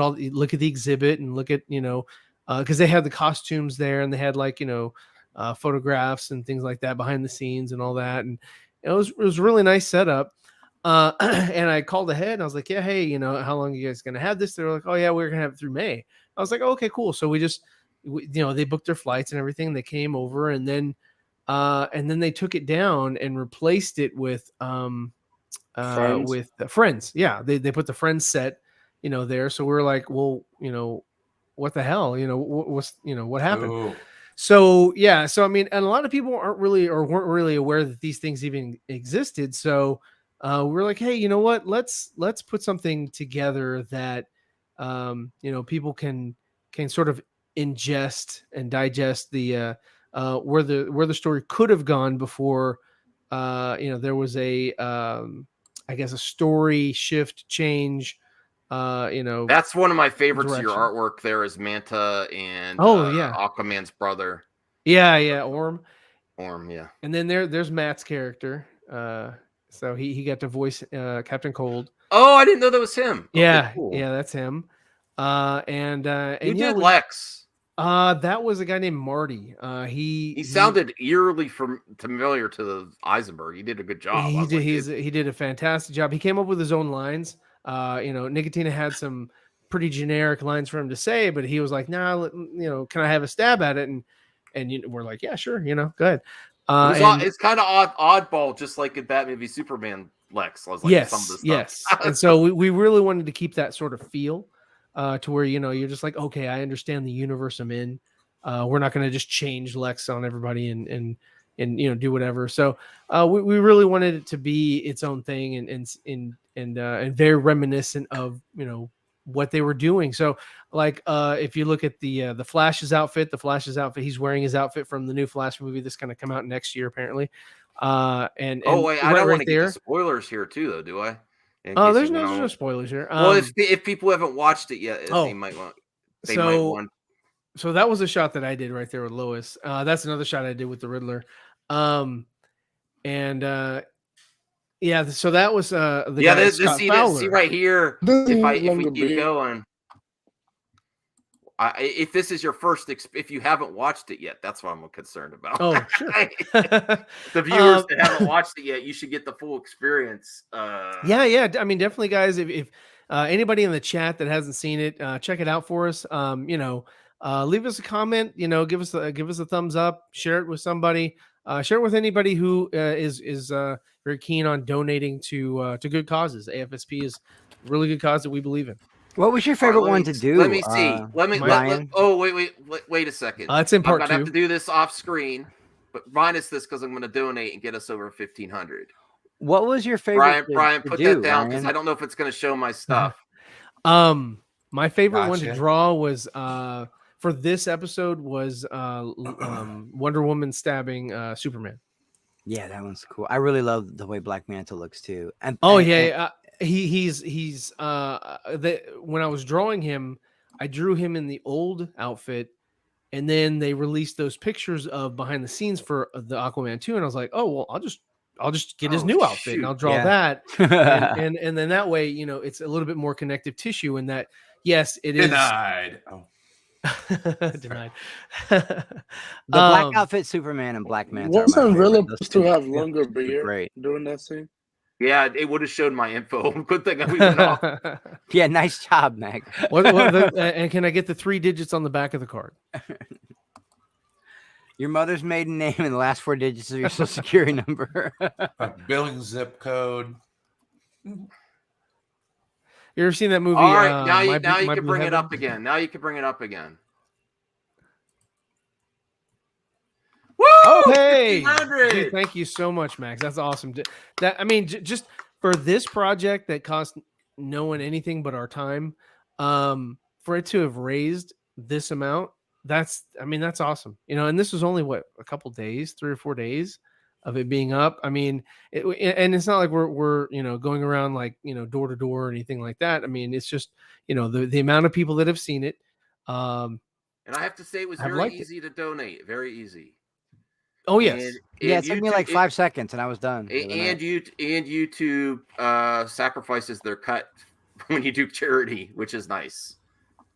at the exhibit, and look at because they had the costumes there, and they had photographs and things like that behind the scenes and all that, and it was a really nice setup. And I called ahead and I was like, yeah, hey, how long are you guys gonna have this? They were like, oh yeah, we're gonna have it through May. I was like, oh, okay, cool. So they booked their flights and everything. They came over, and then they took it down and replaced it with Friends. Yeah, they put the Friends set there. So we're like, well, what the hell, what happened? Ooh. So yeah, so I mean, and a lot of people weren't really aware that these things even existed. So we're like, hey, you know what, let's put something together that people can sort of ingest and digest the where the story could have gone before there was a I guess a story shift change. That's one of my favorites of your artwork. There is Manta and Aquaman's brother. Yeah, Orm, yeah. And then there's Matt's character. So he got to voice Captain Cold. Oh, I didn't know that was him. Yeah, okay, cool. Yeah, that's him. And who did Lex? That was a guy named Marty. He sounded eerily familiar to Eisenberg. He did a good job. He did a fantastic job. He came up with his own lines. Nicotina had some pretty generic lines for him to say, but he was like, nah, can I have a stab at it? And we're like, yeah, sure, go ahead. It's kind of oddball, just like in Batman v Superman Lex. I was like, yes. And so we really wanted to keep that sort of feel to where you're just like, okay, I understand the universe I'm in. We're not going to just change Lex on everybody and do whatever. So we really wanted it to be its own thing and very reminiscent of what they were doing. So if you look at the Flash's outfit, he's wearing his outfit from the new Flash movie that's going to come out next year apparently. I don't want to get spoilers here too, though, do I? There's no spoilers here. Well, if people haven't watched it yet, they might want. So that was a shot that I did right there with Lois. That's another shot I did with the Riddler. So that was the guy, Scott Fowler. See right here. If we keep going, if this is your first, if you haven't watched it yet, that's what I'm concerned about. Oh, sure. The viewers that haven't watched it yet, you should get the full experience. Yeah. I mean, definitely, guys. If anybody in the chat that hasn't seen it, check it out for us. Leave us a comment. Give us a thumbs up. Share it with somebody. Share it with anybody who is very keen on donating to good causes. AFSP is a really good cause that we believe in. What was your favorite one to do? Let me see. Wait a second. It's in part 2. I'm gonna have to do this off screen, but minus this because I'm going to donate and get us over 1,500. What was your favorite? Brian, put that down because I don't know if it's going to show my stuff. My favorite one to draw was for this episode was Wonder Woman stabbing Superman. Yeah, that one's cool. I really love the way Black Manta looks too. He's when I was drawing him, I drew him in the old outfit, And then they released those pictures of behind the scenes for the Aquaman 2, and I was like, oh well, I'll just get his new outfit and I'll draw that, and then that way, you know, it's a little bit more connective tissue. And that, yes, it is denied. denied. The black outfit Superman and Black Manta. Wasn't Rilla supposed to have longer beard during that scene? Yeah, it would have showed my info. Good thing we went off. Yeah, nice job, Mac. And can I get the 3 digits on the back of the card? Your mother's maiden name and the last 4 digits of your social security number. Billing zip code. You ever seen that movie? All right, now you can bring it up again. Now you can bring it up again. Woo! Oh, hey! Dude, thank you so much, Max. That's awesome. That, I mean, just for this project that cost no one anything but our time, for it to have raised this amount, that's awesome. You know, and this was only what, a couple days, 3 or 4 days of it being up. I mean, and it's not like we're you know, going around like, you know, door to door or anything like that. I mean, it's just, you know, the amount of people that have seen it. And I have to say, it was very easy to donate. Very easy. Oh yes, yeah. It took me like 5 seconds, and I was done. And YouTube sacrifices their cut when you do charity, which is nice,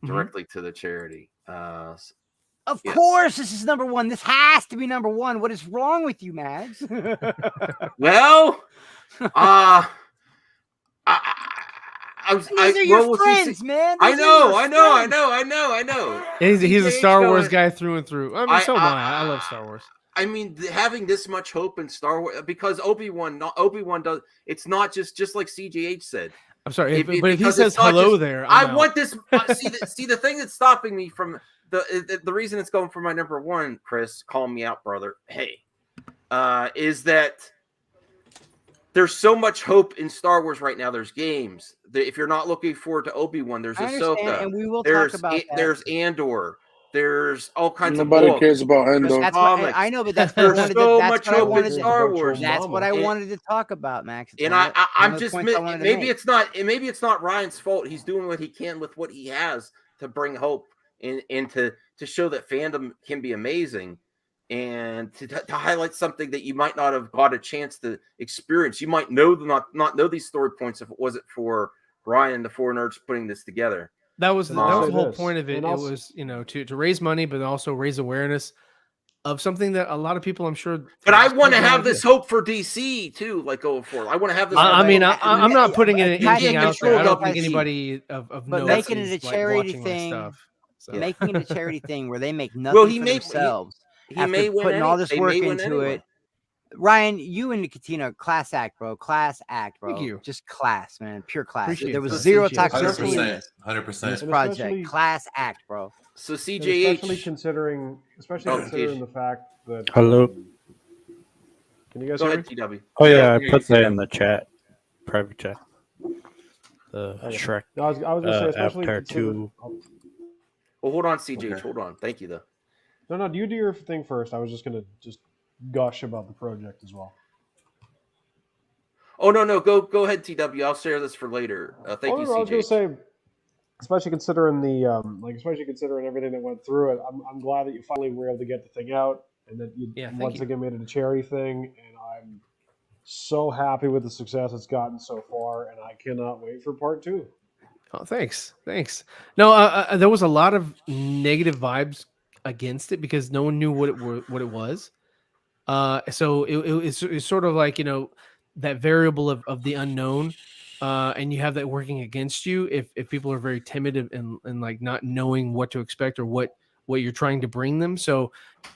directly to the charity. Of course, this is number 1. This has to be number 1. What is wrong with you, Max? Well, These are your friends, man. I know. He's a Star Wars guy through and through. I mean, so am I. I love Star Wars. I mean, having this much hope in Star Wars, because Obi-Wan does. It's not just like CJH said. I'm sorry, but if he says hello there, I want this. See, the thing that's stopping me from the reason it's going for my number 1, Chris, call me out, brother. Hey, is that there's so much hope in Star Wars right now. There's games. If you're not looking forward to Obi-Wan, there's Ahsoka. And we will talk about that. There's Andor. There's all kinds of Nobody cares about Andor. I know, but that's there's so much hope in Star Wars. That's what I wanted to talk about, Max. And I'm just maybe it's not Ryan's fault. He's doing what he can with what he has to bring hope and to show that fandom can be amazing, and to highlight something that you might not have got a chance to experience. You might not know these story points if it wasn't for Ryan, the 4 nerds, putting this together. That was the whole point of it. It was, you know, to raise money, but also raise awareness of something that a lot of people, I'm sure. But I want to have this hope for DC too, like going forward. I want to have this. I'm not putting anything out there. I don't think anybody of but note making it a charity thing, making it a charity thing where they make nothing for themselves. He may win putting all this work into it. Ryan, you and Katina, class act, bro. Class act, bro. Thank you. Just class, man. Pure class. Appreciate there was it. zero toxicity in this. 100%. This project. Class act, bro. So CJH. Especially considering the fact that. Hello. Can you guys Go hear ahead, me? TW. Oh yeah, I put that in the chat, private chat. The Shrek. No, I was gonna say, especially Avatar 2. Well, hold on, CJH. Okay. Hold on. Thank you, though. No, you do your thing first. I was just gonna gush about the project as well. Oh no, go ahead, TW. I'll share this for later. Thank you, CJ. I was gonna say, especially considering everything that went through it, I'm glad that you finally were able to get the thing out, and that you once again made it a charity thing. And I'm so happy with the success it's gotten so far, and I cannot wait for part 2. Oh, thanks. No, there was a lot of negative vibes against it because no one knew what it was. So it's sort of like, you know, that variable of the unknown, and you have that working against you if people are very timid and like not knowing what to expect or what you're trying to bring them. So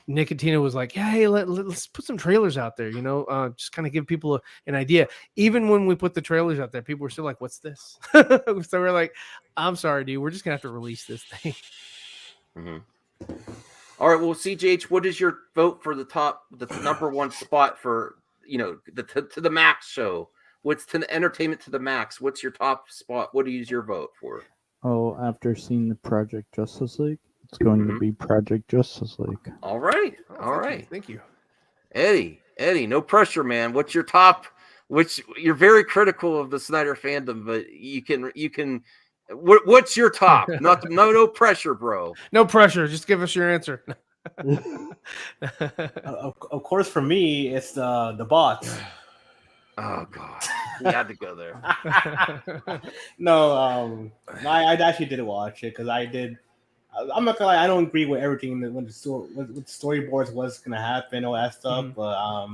Nicotina was like, yeah, hey, let's put some trailers out there, you know, just kind of give people an idea. Even when we put the trailers out there, people were still like, what's this? So we're like, I'm sorry, dude, we're just gonna have to release this thing. Mm-hmm. All right, well, CJH, what is your vote for the number 1 spot for, you know, to the max show? What's to the entertainment to the max? What's your top spot? What do you use your vote for? Oh, after seeing the Project Justice League, it's going to be Project Justice League. All right. Thank you. Eddie, no pressure, man. What's your top? Which you're very critical of the Snyder fandom, but you can What's your top? No pressure, bro. No pressure. Just give us your answer. Of course, for me, it's the bots. Oh God, we had to go there. No, I actually did watch it because I did. I'm not gonna lie, I don't agree with everything when the storyboards was gonna happen, all that stuff. But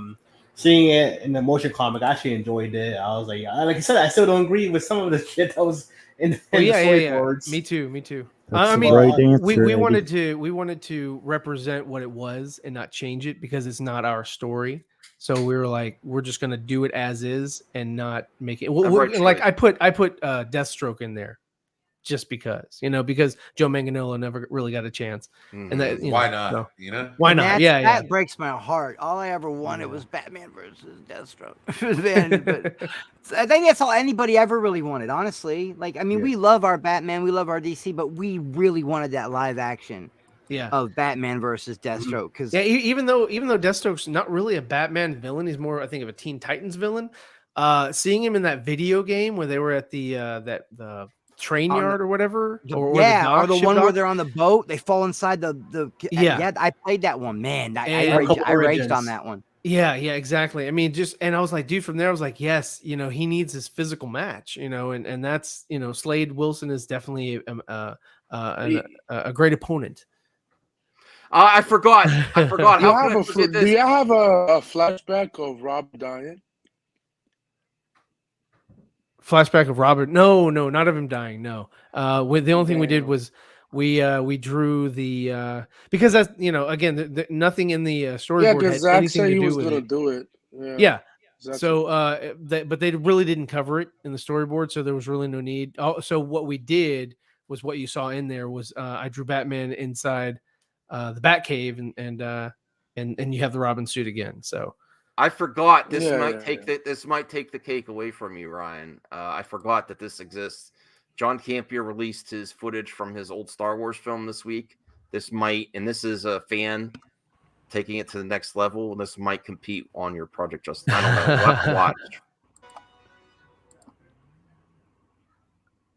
seeing it in the motion comic, I actually enjoyed it. I was like I said, I still don't agree with some of the shit that was in the storyboards. Me too. That's I mean, right answer, we Eddie. wanted to represent what it was and not change it because it's not our story. So we were like, we're just gonna do it as is and not make it. Like I put Deathstroke in there, just because because Joe Manganiello never really got a chance, and that why not? So, why not? That breaks my heart. All I ever wanted was Batman versus Deathstroke. But I think that's all anybody ever really wanted, honestly. Like, I mean, we love our Batman, we love our DC, but we really wanted that live action. Of Batman versus Deathstroke, because even though Deathstroke's not really a Batman villain, he's more, I think, of a Teen Titans villain. Seeing him in that video game where they were at the train yard or whatever, or the one where they're on the boat, they fall inside the I played that one, man. I raged on that one. Yeah, exactly. I mean, and I was like, dude, from there I was like, yes, he needs his physical match, and that's Slade Wilson is definitely a great opponent. I forgot. Do you have a flashback of Rob dying? Flashback of Robert? No, not of him dying. No. The only thing we did was we drew the because that's again nothing in the storyboard had Zach anything said to he do was with gonna it. do it. Yeah. So but they really didn't cover it in the storyboard, so there was really no need. So what we did was what you saw in there was I drew Batman inside the Batcave, and you have the Robin suit again. So I forgot this might take the cake away from you, Ryan. I forgot that this exists. John Campier released his footage from his old Star Wars film this week. This is a fan taking it to the next level, and this might compete on your Project Justice. I don't know. We'll have to watch.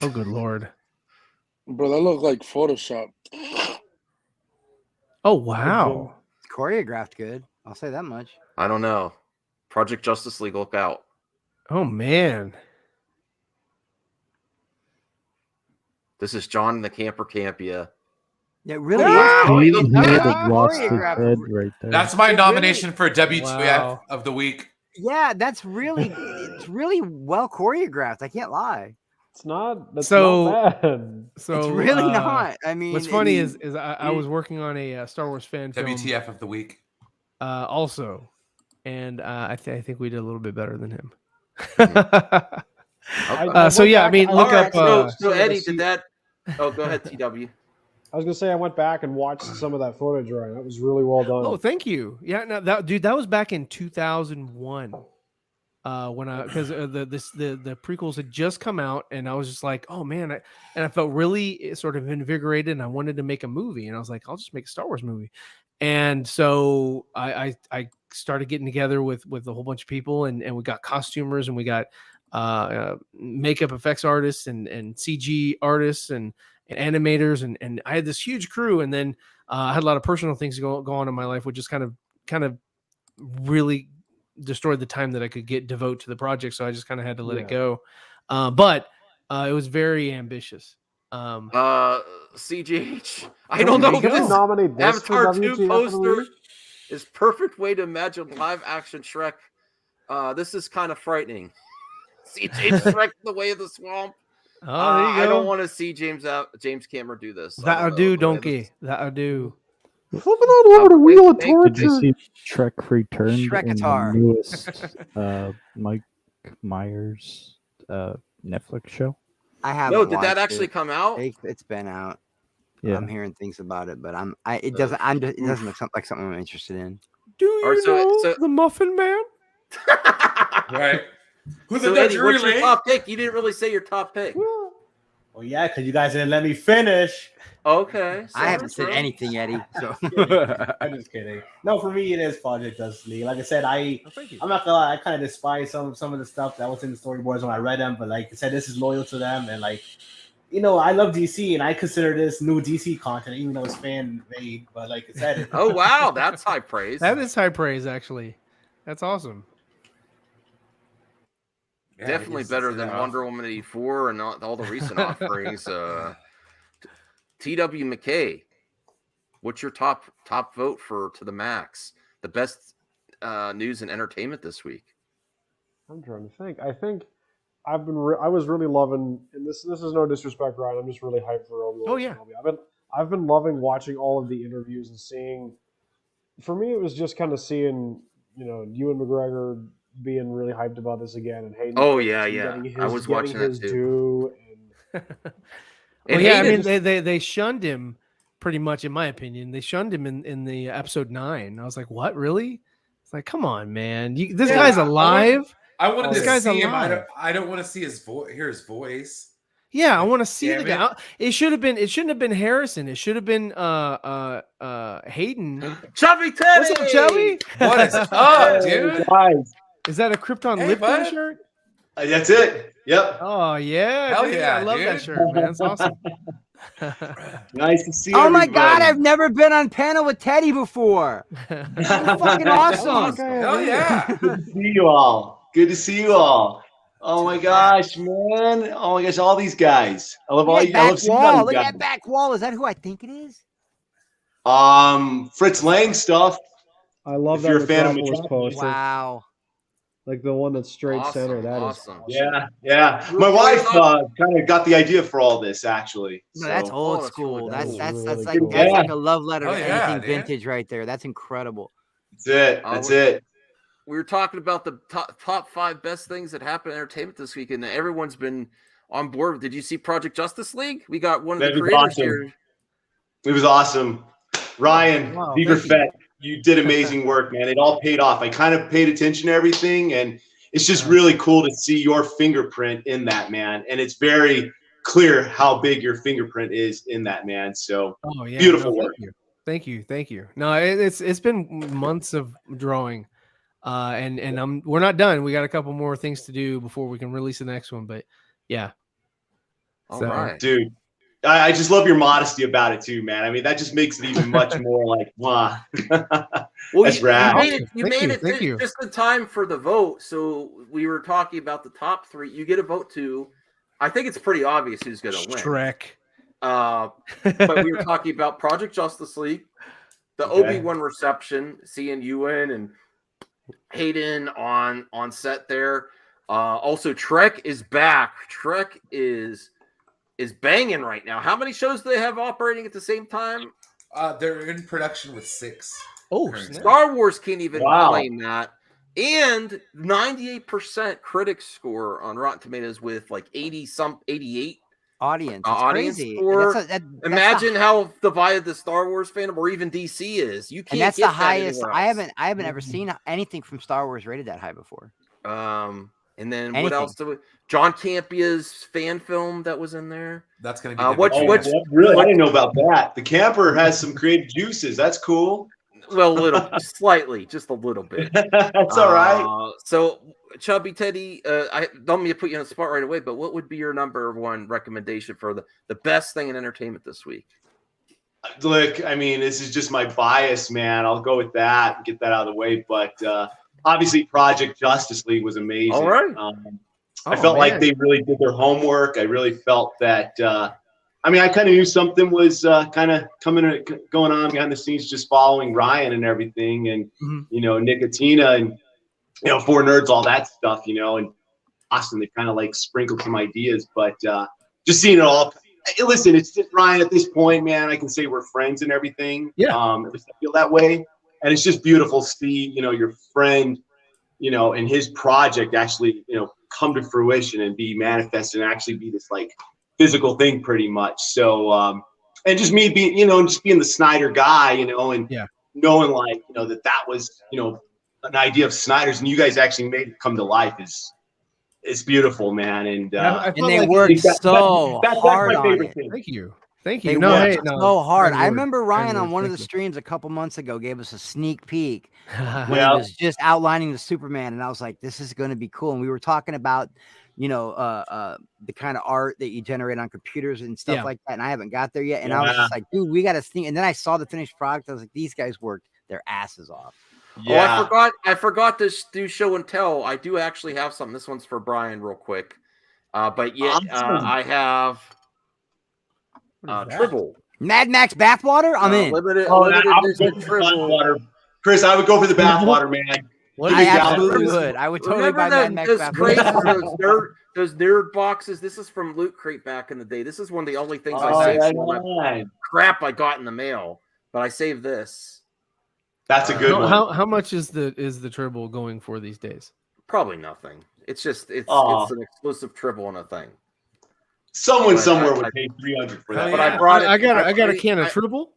Oh, good Lord. Bro, that looked like Photoshop. Oh, wow. Choreographed good. I'll say that much. I don't know. Project Justice League, look out. Oh, man. This is John the Camper Campia. Yeah, really. That's my nomination for WTF of the week. Yeah, it's really well choreographed. I can't lie. It's not. That's not bad. So it's really not. I mean, what's funny is I was working on a Star Wars fan film. WTF of the week. Also, and I think we did a little bit better than him. So yeah, I mean, look up. So Eddie, did that? Oh, go ahead, TW. I was gonna say I went back and watched some of that footage, Ryan. That was really well done. Oh, thank you. Yeah, no, that was back in 2001. Because the prequels had just come out, and I was just like, oh man, I felt really sort of invigorated, and I wanted to make a movie, and I was like, I'll just make a Star Wars movie. And so I started getting together with a whole bunch of people, and we got costumers, and we got makeup effects artists and CG artists and animators, and I had this huge crew, and then I had a lot of personal things go on in my life, which just kind of really destroyed the time that I could devote to the project. So I just kind of had to let it go. But it was very ambitious. CGH. I don't know. This Avatar 2 poster is perfect way to imagine live action Shrek. This is kind of frightening. CGH Shrek the way of the swamp. Oh, there you go. I don't want to see James Cameron do this. That'll do, donkey. That'll do. Flipping out over the wheel of torture. Did you see Shrek Returned Shrek-atar. in the newest Mike Myers Netflix show? I haven't. No, did that actually come out? It's been out. Yeah. I'm hearing things about it, but it doesn't look like something I'm interested in. Do you know the Muffin Man? Right. Who's Eddie, what's your top pick? You didn't really say your top pick. Well, yeah, because you guys didn't let me finish. Okay. I haven't said anything, Eddie. So I'm just kidding. No, for me it is Project Justice League. Like I said, I'm not gonna lie, I kind of despise some of the stuff that was in the storyboards when I read them, but like I said, this is loyal to them, and like I love DC, and I consider this new DC content, even though it's fan made. But like I said, oh wow, that's high praise. That is high praise, actually. That's awesome. Yeah, definitely better than Wonder Woman 84 and all the recent offerings. T.W. McKay, what's your top vote for To the Max? The best news and entertainment this week. I'm trying to think. I think I was really loving, and this is no disrespect, Ryan. I'm just really hyped for Obi Wan. Oh yeah. I've been loving watching all of the interviews and seeing. For me, it was just kind of seeing, Ewan McGregor being really hyped about this again, and Hayden. Oh yeah. I was watching that too. And yeah, I mean they shunned him pretty much, in my opinion. They shunned him in the episode 9. I was like, what, really? It's like, come on, man. This guy's alive. I wanted to see him. I don't want to see hear his voice. Yeah, I want to see the guy. It shouldn't have been Harrison. It should have been Hayden. Chubby Teddy. What's up, Chubby? What is up, dude? Guys. Is that a Krypton Lipton shirt? That's it. Yep. Oh yeah. Hell dude. yeah, I love that shirt, man. It's awesome. Nice to see. Oh my God, I've never been on panel with Teddy before. That's fucking awesome. Hell yeah. Good to see you all. Good to see you all. Oh my gosh, man. Oh my gosh, all these guys. I love all you. I love seeing all these Look guys. at that back wall. Is that who I think it is? Fritz Lang stuff. I love if that. You're a fan of Metropolis poster. Wow. Like the one that's straight center. That is awesome. Yeah. My wife kind of got the idea for all this, actually. No, that's So- old school. That's really like cool. that's like a love letter to yeah, anything dude. vintage right there. That's incredible. That's it. We were talking about the top 5 best things that happened in entertainment this week, and everyone's been on board. Did you see Project Justice League? We got one of the creators here. It was awesome. Ryan, Wow, Beaver thank you. Fett, you did amazing work, man. It all paid off. I kind of paid attention to everything, and it's just really cool to see your fingerprint in that, man. And it's very clear how big your fingerprint is in that, man. So beautiful work. Thank you. No, it's been months of drawing, and we're not done. We got a couple more things to do before we can release the next one. But yeah, all right, dude. I just love your modesty about it too, man. I mean, that just makes it even much more like, wow. Well, that's rad. You made it just in time for the vote. So we were talking about the top 3. You get a vote too. I think it's pretty obvious who's going to win. Shrek. But we were talking about Project Justice League, the Obi-Wan reception, seeing Ewan and Hayden on set there. Also, Trek is back. Trek is banging right now. How many shows do they have operating at the same time? They're in production with 6. Oh, Star Wars can't even claim that. And 98% critic score on Rotten Tomatoes with like 88 audience crazy. Score. Imagine how divided the Star Wars fandom or even DC is. You can't. And that's get the highest. that I haven't ever seen anything from Star Wars rated that high before. And then what else? John Campia's fan film that was in there. That's going to be really. I didn't know about that. The camper has some creative juices. That's cool. Well, slightly, just a little bit. That's all right. So, Chubby Teddy, I don't mean to put you on the spot right away, but what would be your number 1 recommendation for the best thing in entertainment this week? Look, I mean, this is just my bias, man. I'll go with that and get that out of the way. But obviously, Project Justice League was amazing. All right. I felt like they really did their homework. I really felt that. I mean, I kind of knew something was kind of going on behind the scenes, just following Ryan and everything, and Nicotina and 4 Nerds, all that stuff, and Austin. They kind of like sprinkled some ideas, but just seeing it all. Listen, it's just Ryan at this point, man. I can say we're friends and everything. Yeah. At least I feel that way, and it's just beautiful to see your friend, and his project actually, come to fruition and be manifested and actually be this like physical thing pretty much. So and just me being just being the Snyder guy, and knowing like that was an idea of Snyder's, and you guys actually made it come to life is beautiful, man. And they worked so hard on it. Thank you. They worked so hard. I remember Ryan on one of the streams a couple months ago gave us a sneak peek when he was just outlining the Superman, and I was like, "This is going to be cool." And we were talking about the kind of art that you generate on computers and stuff like that. And I haven't got there yet. And I was just like, dude, we got to think. And then I saw the finished product. I was like, these guys worked their asses off. Yeah. Oh, I forgot to do show and tell. I do actually have something. This one's for Brian real quick. But I have Tribble. Mad Max bathwater? I'm in. Limited Tribble. Chris, I would go for the bathwater, man. I absolutely would. I would totally buy Mad Max bathwater. Those nerd boxes. This is from Loot Crate back in the day. This is one of the only things I saved. Crap I got in the mail, but I saved this. That's a good one. How much is the Tribble going for these days? Probably nothing. It's just it's an exclusive Tribble on a thing. Someone somewhere would pay $300 for that. But I brought it. I got a can of Tribble.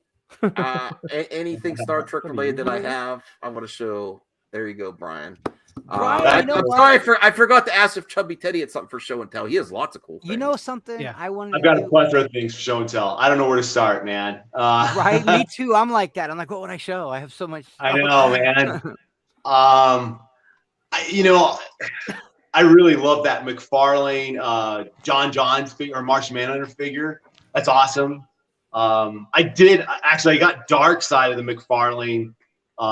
Anything Star Trek related that I have, I want to show. There you go, Brian. Brian, I'm sorry, I forgot to ask if Chubby Teddy had something for show and tell. He has lots of cool things. You know something? Yeah. I've got a plethora of things for show and tell. I don't know where to start, man. Right? Me too. I'm like that. I'm like, what would I show? I have so much stuff. I know, man. I really love that McFarlane, John figure or Martian Manhunter figure. That's awesome. I got Dark Side of the McFarlane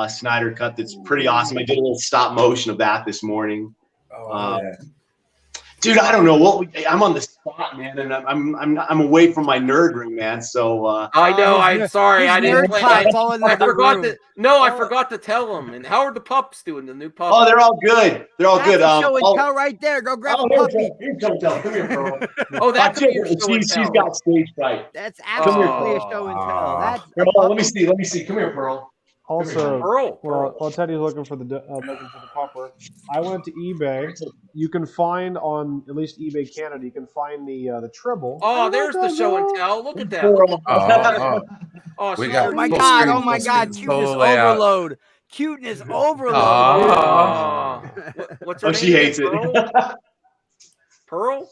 Snyder cut. That's pretty awesome. I did a little stop motion of that this morning. Dude, I don't know I'm on the spot, man, and I'm away from my nerd room, man. So I know. I'm sorry. I didn't play. I forgot to. No, I forgot to tell them. And how are the pups doing? The new pups? Oh, they're all good. They're all good. Show and tell right there. Go grab a puppy. Come here, Pearl. Oh, that's she's got stage fright. That's absolutely a show and tell. Let me see. Come here, Pearl. Also, while Teddy's looking for the pupper, I went to eBay. You can find on at least eBay Canada. You can find the Tribble. Oh, there's the show and tell. Look at that. Oh my God! Cuteness overload. Cuteness overload. What's her name? She hates it. Pearl.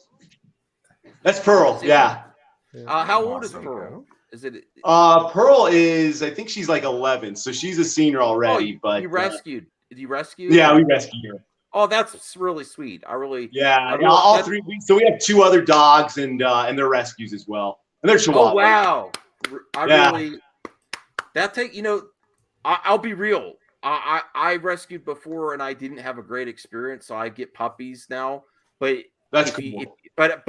That's Pearl. Yeah. How old is Pearl? Is it? Pearl is. I think she's like 11, so she's a senior already. But you rescued. Did you rescue? Yeah, we rescued her. Oh, that's really sweet. All 3 weeks. So we have 2 other dogs, and they're rescues as well. And they're Chihuahuas. Oh wow! I'll be real. I rescued before, and I didn't have a great experience, so I get puppies now. But that's cool. But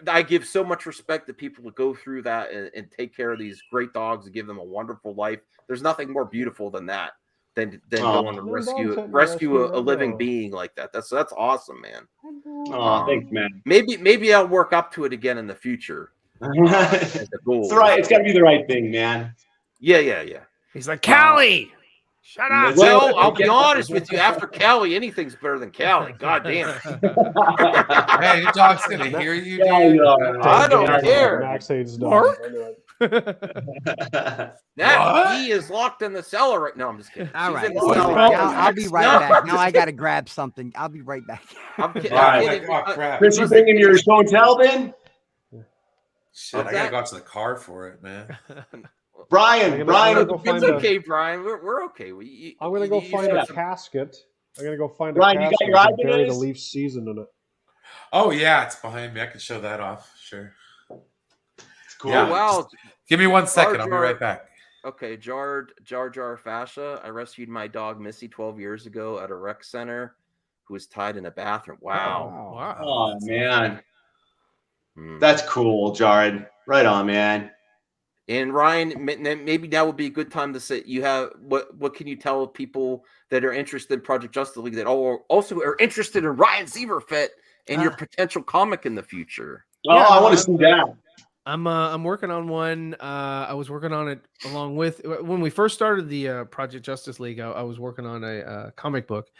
I give so much respect to people to go through that and take care of these great dogs and give them a wonderful life. There's nothing more beautiful than that. Than going to rescue a living being like that. That's awesome, man. Oh, thanks, man. Maybe I'll work up to it again in the future. It's right. It's got to be the right thing, man. Yeah. He's like, Callie, shut up. Well, I'll be honest with you. After Callie, anything's better than Callie. God damn it. Hey, your dog's gonna hear you, dude. I don't care. Max hates dogs. He is locked in the cellar right now. I'm just kidding. All right. I'll be right back. Now I got to grab something. I'll be right back. I'm kidding. Chris, you bringing your show and tell then? Shit, I gotta go out to the car for it, man. Brian, it's okay, Brian. We're okay. I'm gonna go find a casket. I'm gonna go find a Brian, casket you got to bury the Leafs season in it. Oh yeah, it's behind me. I can show that off. Sure. Cool. Yeah, wow. Give me 1 second. I'll be right back. Okay, Jar Fascia. I rescued my dog Missy 12 years ago at a rec center, who was tied in a bathroom. Wow. Oh man, that's cool, Jared. Right on, man. And Ryan, maybe that would be a good time to say you have what can you tell people that are interested in Project Justice League that also are interested in Ryan Sieverfett and your potential comic in the future? I want to see that. I'm working on one. I was working on it along with when we first started the Project Justice League. I was working on a comic book,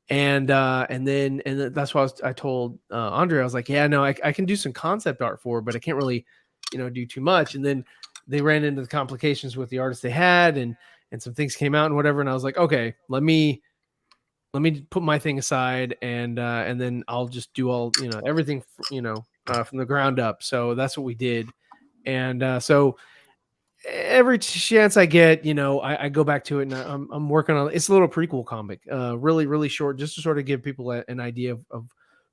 and then that's why I told Andre, I was like, I can do some concept art for it, but I can't really, do too much. And then they ran into the complications with the artist they had, and some things came out and whatever. And I was like, okay, let me put my thing aside, and then I'll just do all everything from the ground up. So that's what we did. And so every chance I get, I go back to it, and I'm working on. It's a little prequel comic, really, really short, just to sort of give people an idea of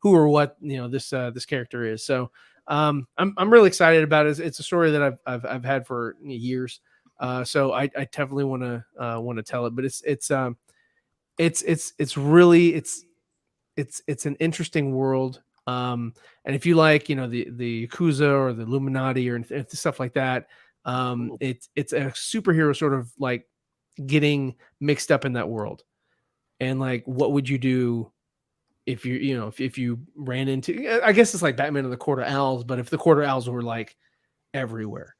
who or what this character is. So I'm really excited about it. It's a story that I've had for years. So I definitely want to tell it, but it's an interesting world. And if you like, the Yakuza or the Illuminati or stuff like that, it's a superhero sort of like getting mixed up in that world. And like, what would you do if if you ran into, I guess it's like Batman and the Court of Owls, but if the Court of Owls were like everywhere.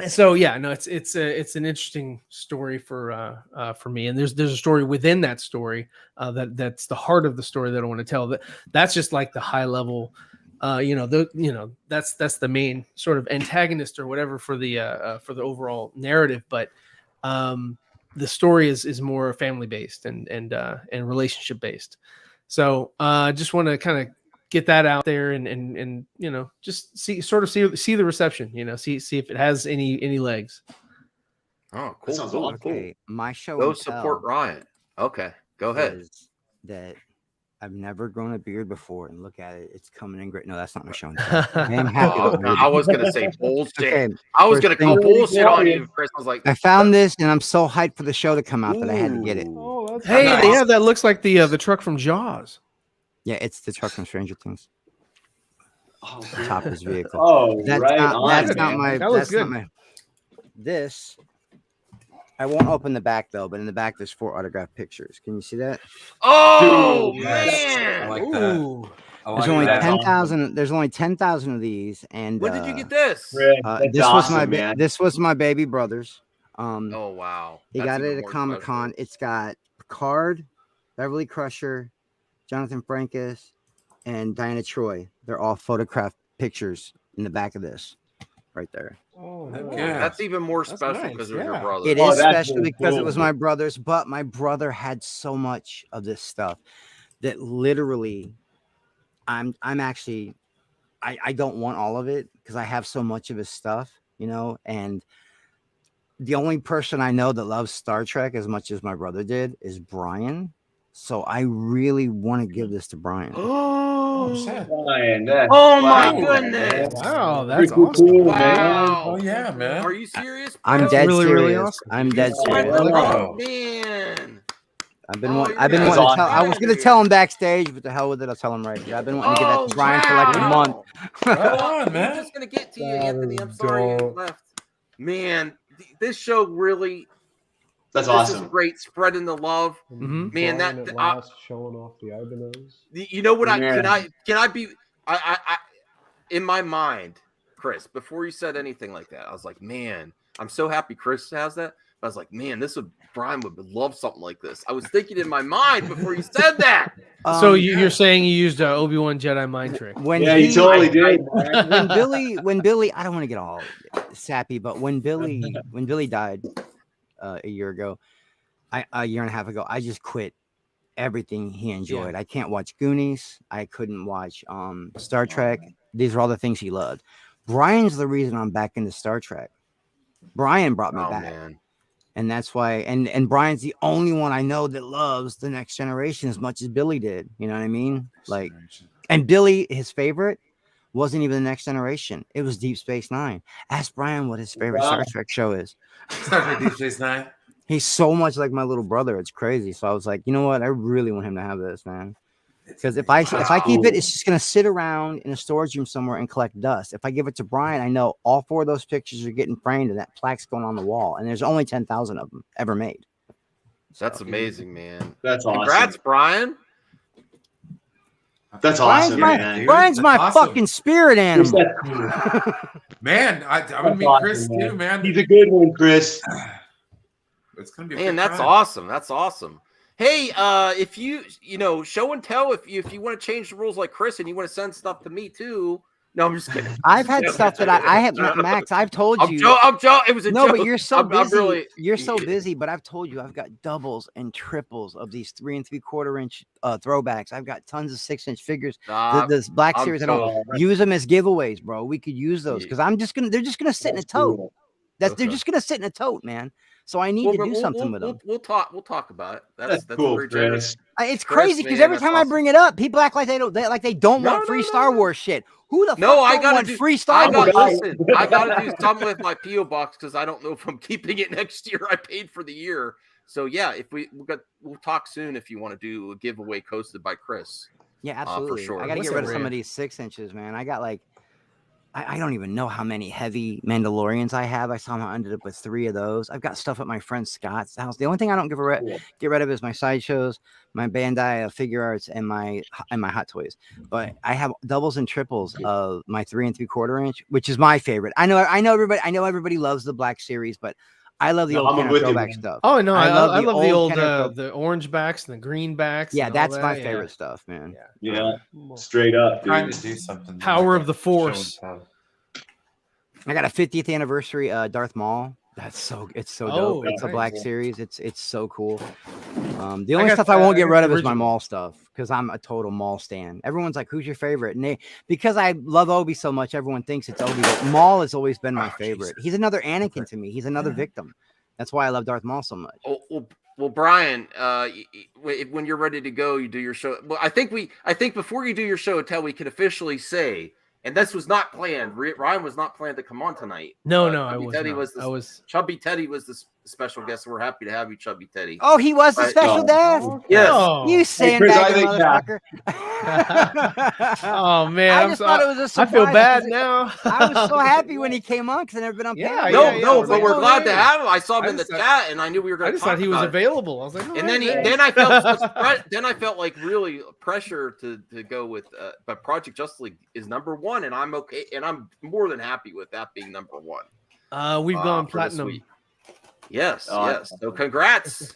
So yeah, no, it's an interesting story for me, and there's a story within that story that's the heart of the story that I want to tell. That's just like the high level, that's the main sort of antagonist or whatever for the overall narrative, but the story is more family based and relationship based. So just want to kind of get that out there and just see the reception, see if it has any legs. Oh, cool. Cool. Okay, my show. Go support Ryan. Okay, go ahead. That I've never grown a beard before, and look at it, it's coming in great. No, that's not my show. I'm happy. I was gonna say bullshit. Okay, I was gonna call bullshit on you. Chris was like, I found this, and I'm so hyped for the show to come out that I had to get it. Oh, hey, nice. Yeah, that looks like the truck from Jaws. Yeah, it's the truck from Stranger Things. Chopper's vehicle. Oh, that's right not, on, that's man. not my. That looks that's good. Not my. This. I won't open the back though, but in the back there's 4 autographed pictures. Can you see that? Oh, Dude, man! I like that. There's only 10,000. There's only 10,000 of these. And when did you get this? This awesome, was this was my baby brother's. Oh wow! He got it at a Comic-Con. It's got Picard, Beverly Crusher, Jonathan Frakes, and Diana Troy. They're all photographed pictures in the back of this, right there. Oh, yeah. That's even more special because it was your brother. It is special because it was my brother's, but my brother had so much of this stuff that literally I'm actually I don't want all of it because I have so much of his stuff, and the only person I know that loves Star Trek as much as my brother did is Brian. So I really want to give this to Brian. Brian, oh my goodness! Wow, that's awesome. Cool, Wow. Oh yeah, man. Are you serious? I'm dead really, serious. really awesome. I'm dead serious. Oh man! I've been wanting to tell. I was going to tell him backstage, but the hell with it. I'll tell him right here. I've been wanting to give that to Brian for like a month. Right on, man. I'm just going to get to you, Anthony. I'm sorry you left. Man, this show really. That's this awesome. Is great, spreading the love. Mm-hmm. Man, that last showing off the Ibanez. You know what? Can I be? I in my mind, Chris. Before you said anything like that, I was like, man, I'm so happy Chris has that. I was like, man, Brian would love something like this. I was thinking in my mind before you said that. So you're saying you used Obi Wan Jedi mind trick? You totally did. When Billy, I don't want to get all sappy, but when Billy died a year ago, a year and a half ago, I just quit everything he enjoyed. I can't watch Goonies. I couldn't watch Star Trek. These are all the things he loved. Brian's the reason I'm back into Star Trek. Brian brought me back. Man. And that's why, and Brian's the only one I know that loves The Next Generation as much as Billy did. You know what I mean? Like, and Billy, his favorite wasn't even The Next Generation. It was Deep Space Nine. Ask Brian what his favorite Star Trek show is. Star Trek Deep Space Nine. He's so much like my little brother. It's crazy. So I was like, you know what? I really want him to have this, man. Because if I keep it, it's just gonna sit around in a storage room somewhere and collect dust. If I give it to Brian, I know all 4 of those pictures are getting framed and that plaque's going on the wall. And there's only 10,000 of them ever made. That's amazing, man. That's awesome. Congrats, Brian. That's awesome, man. Brian's my fucking spirit animal. Man, I'm gonna meet Chris too, man. He's a good one, Chris. It's gonna be that's awesome. That's awesome. Hey, if you show and tell if you want to change the rules like Chris and you want to send stuff to me too. No, I'm just kidding. I've had stuff that I have, Max. I've told you. I'm joking. It was a joke. But you're so busy. You're so busy. But I've told you, I've got doubles and triples of these 3 3/4 inch throwbacks. I've got tons of 6-inch figures. This Black Series, I don't use them as giveaways, bro. We could use those because they're just gonna sit in a tote. They're just gonna sit in a tote, man. So I need to do something with them. We'll talk about it. That's cool, very generous. It's crazy because every time I bring it up, people act like they don't want free Star Wars shit. Who the fuck don't want free Star Wars? Listen, I gotta do something with my PO box because I don't know if I'm keeping it next year. I paid for the year, so yeah. If we'll talk soon if you want to do a giveaway hosted by Chris. Yeah, absolutely. For sure. I got to get rid of some of these 6 inches, man. I got I don't even know how many heavy Mandalorians I have. I somehow ended up with 3 of those. I've got stuff at my friend Scott's house. The only thing I don't get rid of is my sideshows, my Bandai figure arts, and my Hot Toys. But I have doubles and triples of my 3 3/4 inch, which is my favorite. I know everybody loves the Black Series, but I love the old Kenner throwback stuff. Oh no, I love the old the orange backs and the green backs. Yeah, that's my favorite stuff, man. Yeah, straight up. Trying to do something. Power of the Force. I got a 50th anniversary Darth Maul. It's so dope. It's a Black Series. It's so cool. The only stuff I won't get rid of is my Maul stuff because I'm a total Maul stan. Everyone's like, "Who's your favorite?" And because I love Obi so much, everyone thinks it's Obi. But Maul has always been my favorite. He's another Anakin to me. He's another victim. That's why I love Darth Maul so much. Well, Brian, when you're ready to go, you do your show. Well, I think before you do your show, until we can officially say. And this was not planned. Ryan was not planned to come on tonight. No, Chubby Teddy was the special guest. We're happy to have you, Chubby Teddy. Oh, he was the special guest. Yes, you sandbagging motherfucker. Oh man, I thought it was a surprise. I feel bad now. I was so happy when he came on because I've never been on. No, but we're glad to have him. I saw him in the chat, and I knew we were going to. I just thought he was available. I was like, and then I felt like really pressure to go with. But Project Justice League is number 1, and I'm okay, and I'm more than happy with that being number 1. We've gone platinum. Yes, yes. So congrats.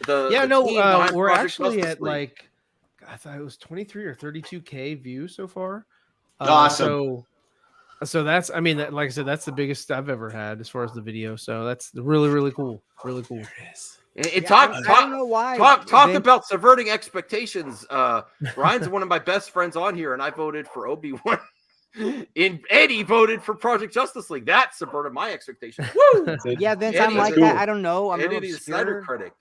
We're actually at like, I thought it was 23 or 32K views so far. Awesome. So that's, I mean, like I said, that's the biggest I've ever had as far as the video. So that's really, really cool. Really cool. Talk about subverting expectations. Ryan's one of my best friends on here, and I voted for Obi Wan. And Eddie voted for Project Justice League. That subverted my expectations. Woo! Yeah, Vince, I'm like that. I don't know. I'm Eddie the Snyder critic.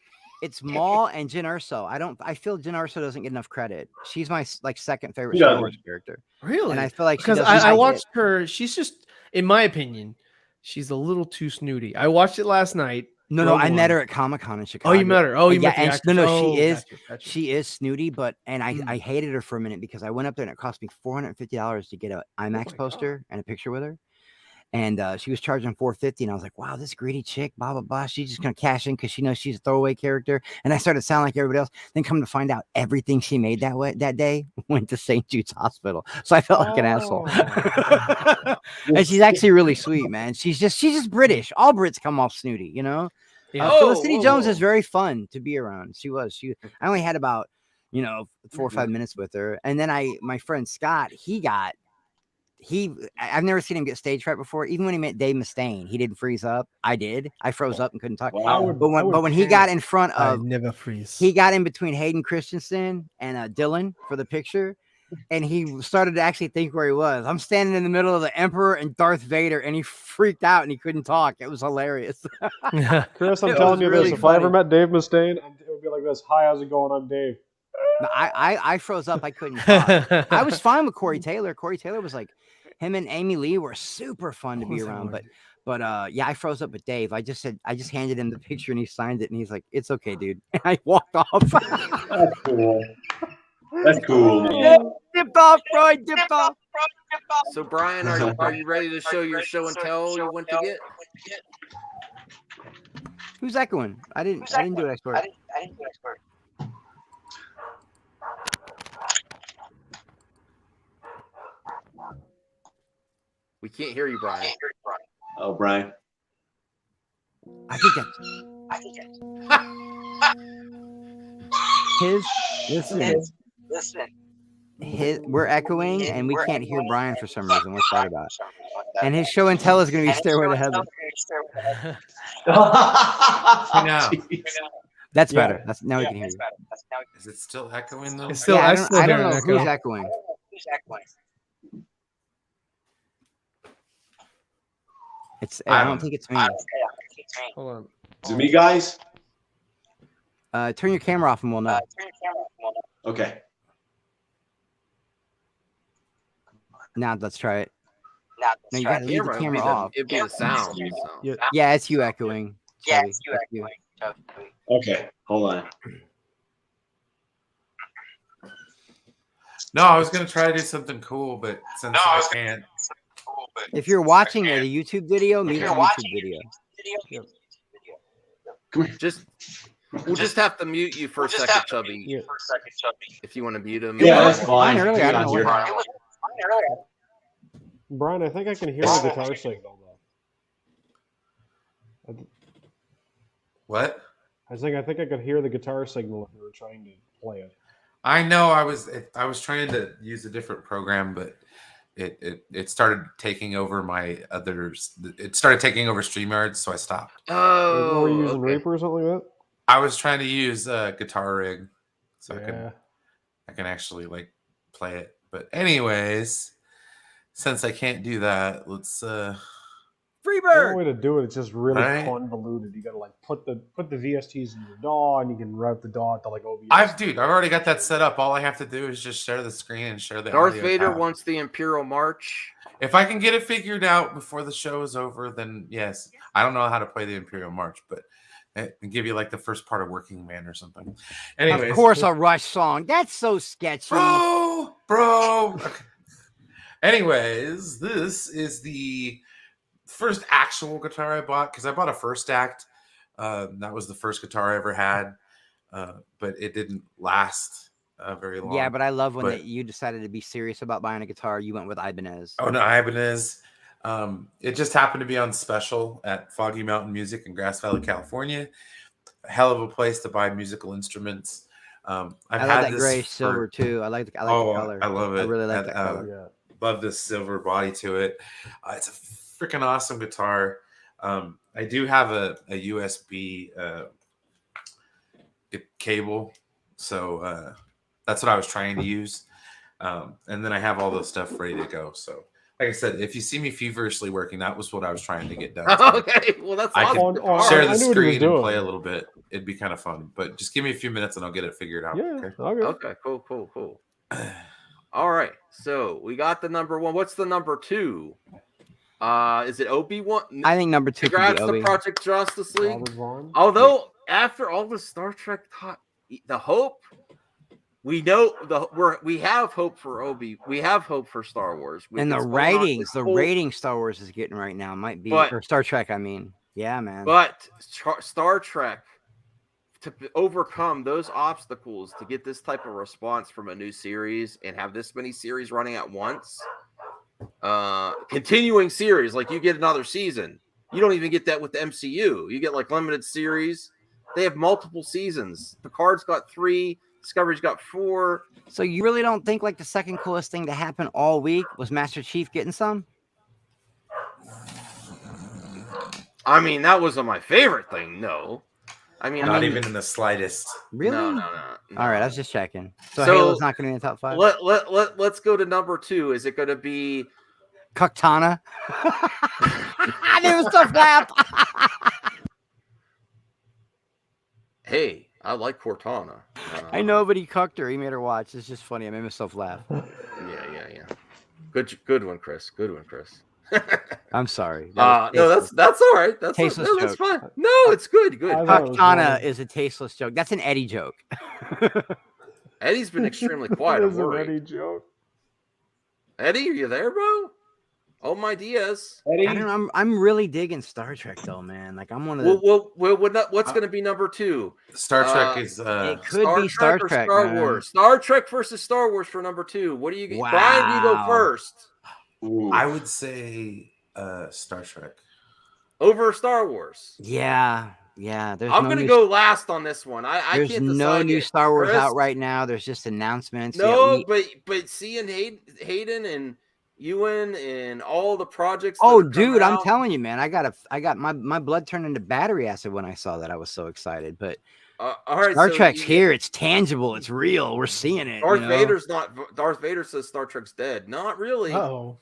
It's Maul and Jyn Erso. I feel Jyn Erso doesn't get enough credit. She's my second favorite Star Wars character. Really? And I feel like because I watched her. She's just, in my opinion, she's a little too snooty. I watched it last night. No, I met her at Comic-Con in Chicago. Oh, you met her? Oh, you met her. Gotcha. She is snooty, but I hated her for a minute because I went up there and it cost me $450 to get an IMAX poster and a picture with her. And she was charging $450, and I was like, wow, this greedy chick, blah, blah, blah. She's just going to cash in because she knows she's a throwaway character. And I started to sound like everybody else. Then come to find out everything she made that day went to St. Jude's Hospital. So I felt like an asshole. And she's actually really sweet, man. She's just British. All Brits come off snooty, you know? Yeah. Felicity Jones is very fun to be around. I only had about, 4 or 5 minutes with her. And then my friend Scott, I've never seen him get stage fright before. Even when he met Dave Mustaine, he didn't freeze up. I did. I froze up and couldn't talk. Wow. But when he got in front of, I never freeze. He got in between Hayden Christensen and Dylan for the picture. And he started to actually think where he was. I'm standing in the middle of the Emperor and Darth Vader, and he freaked out and he couldn't talk. It was hilarious. Chris, I'm telling you really this. If I ever met Dave Mustaine, it would be like this. Hi, how's it going? I'm Dave. I froze up. I couldn't talk. I was fine with Corey Taylor. Corey Taylor was like, him and Amy Lee were super fun to be around. But I froze up with Dave. I just handed him the picture and he signed it and he's like, it's okay, dude. And I walked off. That's cool. That's cool, man. Yeah, dipped off, bro. I dipped off. So, Brian, are you ready to show your show and tell you went to get? Who's echoing? I didn't do it expert. We can't hear you, Brian. Oh, Brian. I think that's we're echoing and we can't hear Brian for some reason. What's that about? And his show and tell is going to be Stairway to Heaven. That's better. Now we can hear you. Is it still echoing though? It's still, I don't know who's echoing. I don't think it's me. Hold on. Is it me, guys? Turn your camera off and we'll know. Okay. Now let's try it. No, you got to leave the camera off. It'd be the sound. Yeah, it's you echoing. Yeah, it's you echoing. Okay, hold on. No, I was gonna try to do something cool, but since I can't. If you're watching a YouTube video, mute the YouTube video. Come here. We'll just have to mute you for a second, Chubby. If you want to mute him. Yeah, that's fine. Earlier, I don't know what Brian, I think I can hear the guitar signal though. What? I think I could hear the guitar signal if you were trying to play it. I know I was trying to use a different program, but it started taking over my others. It started taking over StreamYard, so I stopped. Oh, were you using Reaper or something like that? I was trying to use Guitar Rig, so I can actually like play it. But anyways, since I can't do that, let's Freebird. The way to do it, it's just really convoluted. You got to like put the VSTs in your DAW, and you can route the DAW to like OBS. I've already got that set up. All I have to do is just share the screen and share the Darth audio Vader tab. wants the Imperial March. If I can get it figured out before the show is over, then yes. I don't know how to play the Imperial March, but and give you like the first part of Working Man or something. Anyways, of course, a Rush song. That's so sketchy, bro. Anyways, this is the first actual guitar I bought because I bought a First Act. That was the first guitar I ever had, but it didn't last very long. Yeah, but I love when you decided to be serious about buying a guitar. You went with Ibanez. Oh no, Ibanez. It just happened to be on special at Foggy Mountain Music in Grass Valley, California. A hell of a place to buy musical instruments. I love that gray silver too. I like the color. I love it. I really like that color. Love this silver body to it. It's a freaking awesome guitar. I do have a USB cable, so that's what I was trying to use. And then I have all this stuff ready to go. So, like I said, if you see me feverishly working, that was what I was trying to get done. Okay, well that's I awesome. can share the screen and play a little bit. It'd be kind of fun, but just give me a few minutes and I'll get it figured out. Yeah. Okay. Cool. All right. So we got the number one. What's the number two? Is it Obi Wan? I think number two. Congrats to Project Justice League. Although after all the Star Trek the hope, we know we have hope for Obi. We have hope for Star Wars. And the rating Star Wars is getting right now might be or Star Trek. I mean, yeah, man. But Star Trek, to overcome those obstacles to get this type of response from a new series and have this many series running at once, continuing series, like you get another season. You don't even get that with the MCU. You get like limited series. They have multiple seasons. Picard's got 3. Discovery's got 4. So you really don't think like the second coolest thing to happen all week was Master Chief getting some? I mean, that wasn't my favorite thing. No. I mean, not even in the slightest. Really? No. All right, I was just checking. So Halo's not going to be in the top 5? Let's go to number 2. Is it going to be Cortana? There was so flap. Hey, I like Cortana. I know, but he cucked her. He made her watch. It's just funny. I made myself laugh. Yeah. Good one, Chris. I'm sorry. No, that's all right. That's fine. No, it's good. Cortana is a tasteless joke. That's an Eddie joke. Eddie's been extremely quiet. It is an Eddie joke. Eddie, are you there, bro? Oh my Diaz. Eddie? I don't know, I'm really digging Star Trek though, man. Like I'm one of the. What's going to be number 2? Star Trek is. It could be Star Trek. Star Wars. Star Trek versus Star Wars for number 2. What do you? Wow. Brian, you go first. Ooh. I would say Star Trek over Star Wars. Yeah. I'm going to go last on this one. There's can't no new Star Wars out right now. There's just announcements. No, but seeing Hayden and Ewan and all the projects. Oh, dude, I'm telling you, man, I got my blood turned into battery acid when I saw that. I was so excited. But all right, Star Trek's here. It's tangible. It's real. We're seeing it. Darth Vader says Star Trek's dead. Not really. Oh.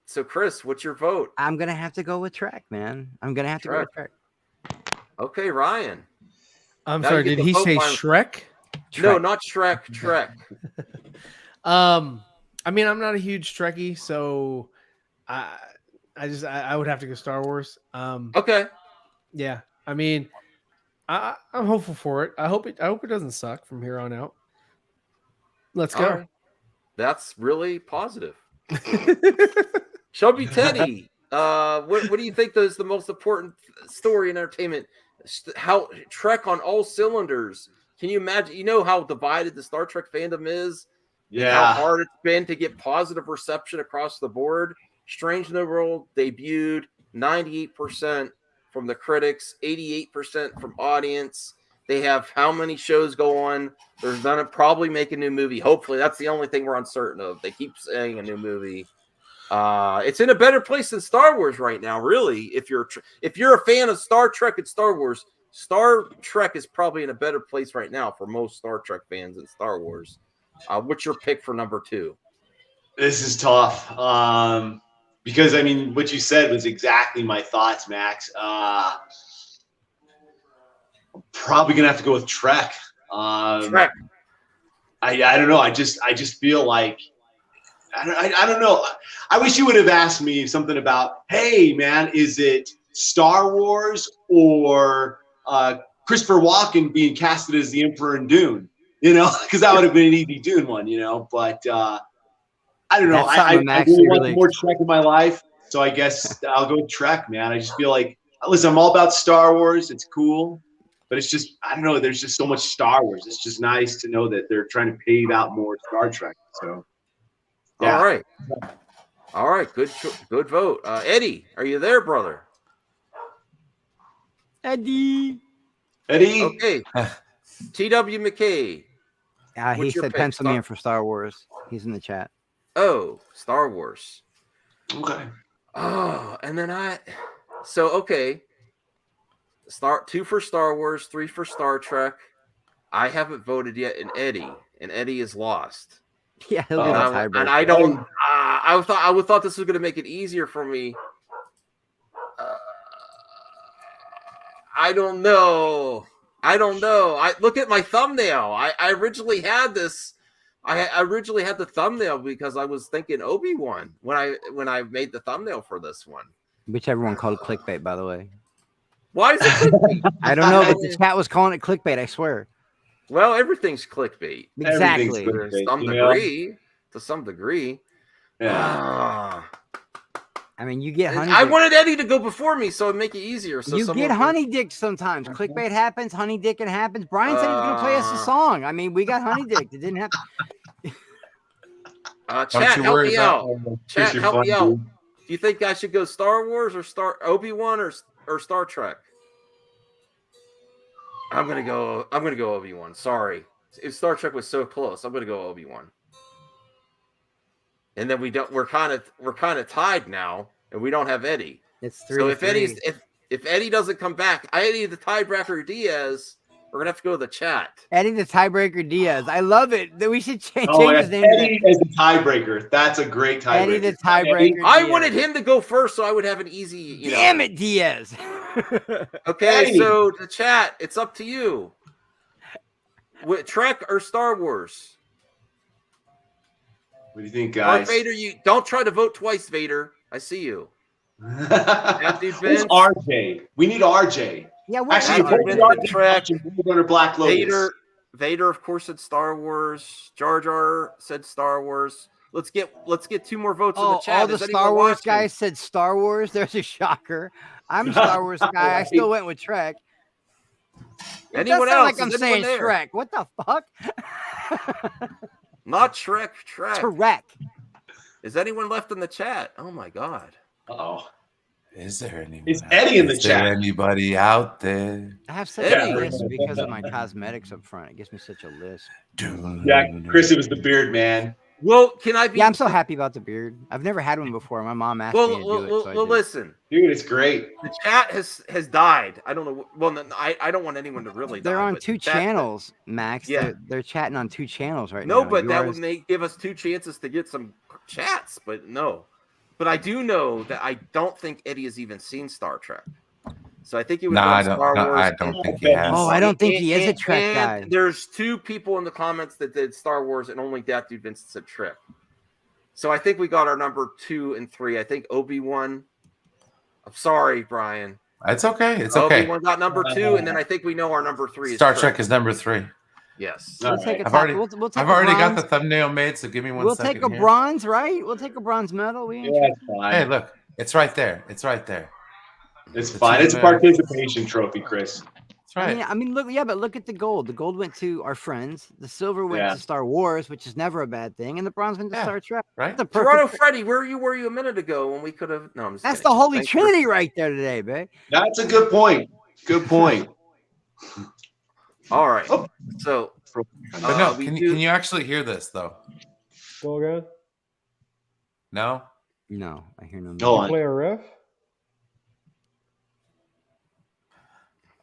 So Chris, what's your vote? I'm gonna have to go with Trek, man. I'm gonna have to go with Trek. Okay, Ryan. I'm sorry. Did he say Shrek? No, not Shrek. Trek. I mean, I'm not a huge Trekkie, so I would have to go Star Wars. Okay. Yeah. I mean, I'm hopeful for it. I hope it doesn't suck from here on out. Let's go. Right. That's really positive. Chubby Teddy, what do you think is the most important story in entertainment? How Trek on all cylinders. Can you imagine? You know how divided the Star Trek fandom is? Yeah. How hard it's been to get positive reception across the board. Strange New World debuted 98% from the critics, 88% from audience. They have how many shows go on? They're gonna probably make a new movie. Hopefully, that's the only thing we're uncertain of. They keep saying a new movie. It's in a better place than Star Wars right now. Really, if you're a fan of Star Trek and Star Wars, Star Trek is probably in a better place right now for most Star Trek fans than Star Wars. What's your pick for number 2? This is tough. Because I mean, what you said was exactly my thoughts, Max. Probably gonna have to go with Trek. Trek. I don't know. I just feel like I don't know. I wish you would have asked me something about, hey man, is it Star Wars or Christopher Walken being casted as the Emperor in Dune? You know, because that would have been an easy Dune one, you know. But I don't know. I really want more Trek in my life, so I guess I'll go with Trek, man. I just feel like, listen, I'm all about Star Wars. It's cool, but it's just, I don't know. There's just so much Star Wars. It's just nice to know that they're trying to pave out more Star Trek. So, yeah. All right. Good vote. Eddie, are you there, brother? Eddie. Okay. T.W. McKay. He said pencil me in for Star Wars. He's in the chat. Oh, Star Wars. Okay. Oh, and then okay. 2 for Star Wars, 3 for Star Trek. I haven't voted yet in Eddie, and Eddie is lost. Yeah, he'll be the tiebreaker. And I don't. I thought this was going to make it easier for me. I don't know. I look at my thumbnail. I originally had this. I originally had the thumbnail because I was thinking Obi-Wan when I made the thumbnail for this one. Which everyone called clickbait, by the way. Why is it clickbait? I don't know, but the chat was calling it clickbait, I swear. Well, everything's clickbait. Exactly. To some degree. Yeah. I mean, you get honey. I wanted Eddie to go before me, so it'd make it easier. So you get honey dick sometimes. Clickbait happens, honey dicking happens. Brian said he was going to play us a song. I mean, we got honey dick. It didn't happen. Chat, help me out. Chat, help me out. Do you think I should go Star Wars or Obi-Wan or Star Trek? I'm gonna go Obi-Wan. Sorry, if Star Trek was so close, I'm gonna go Obi-Wan. And then we're kind of tied now, and we don't have Eddie. It's 3. So if Eddie doesn't come back, Eddie the tiebreaker Diaz, we're gonna have to go to the chat. Eddie the tiebreaker Diaz. I love it. We should change his name. Eddie as the tiebreaker. That's a great tiebreaker. Eddie the tiebreaker. I wanted him to go first, so I would have an easy. Damn it, Diaz. Okay, Eddie. So the chat, it's up to you. Trek or Star Wars? What do you think, guys? Vader, you don't try to vote twice, Vader. I see you. Who's RJ? We need RJ. Yeah, actually, Black Lotus. Vader, of course, said Star Wars. Jar Jar said Star Wars. Let's get 2 more votes in the chat. All the Star Wars guys said Star Wars. There's a shocker. I'm a Star Wars guy. I still went with Trek. Anyone else? Like I'm saying Shrek. What the fuck? Not Shrek. Trek. Is anyone left in the chat? Oh my god. Oh. Is there anyone? Is Eddie in the chat? Is there anybody out there? I have such a list because of my cosmetics up front. It gives me such a list. Yeah, Chris, it was the beard, man. Well, can I be? Yeah, I'm so happy about the beard. I've never had one before. My mom asked me to do it. Well, listen, dude, it's great. The chat has died. I don't know. Well, I don't want anyone to really. They're on 2 channels, Max. Yeah, they're chatting on 2 channels right now. No, but that would give us 2 chances to get some chats. But no, but I do know that I don't think Eddie has even seen Star Trek. So I think he would go Star Wars. I don't think he has. Oh, I don't think he is a Trek guy. There's 2 people in the comments that did Star Wars, and only that dude Vincent said Trek. So I think we got our number 2 and 3. I think Obi-Wan. I'm sorry, Brian. It's okay. It's okay. Obi-Wan got number 2, and then I think we know our number 3 is Star Trek is number 3. Yes. We'll take I've already got the thumbnail made, so give me one second. We'll take a bronze, right? We'll take a bronze medal. Hey, look. It's right there. It's right there. It's fine. It's a participation trophy, Chris. That's right. I mean, look, but look at the gold. The gold went to our friends. The silver went to Star Wars, which is never a bad thing, and the bronze went to Star Trek. Right. Toronto Freddy, where were you a minute ago when we could have? No, I'm just That's kidding. the Holy Trinity right there today, babe. That's a good point. Good point. All right. So, but no, can you actually hear this though? Go again. No, I hear no. Can you play a riff?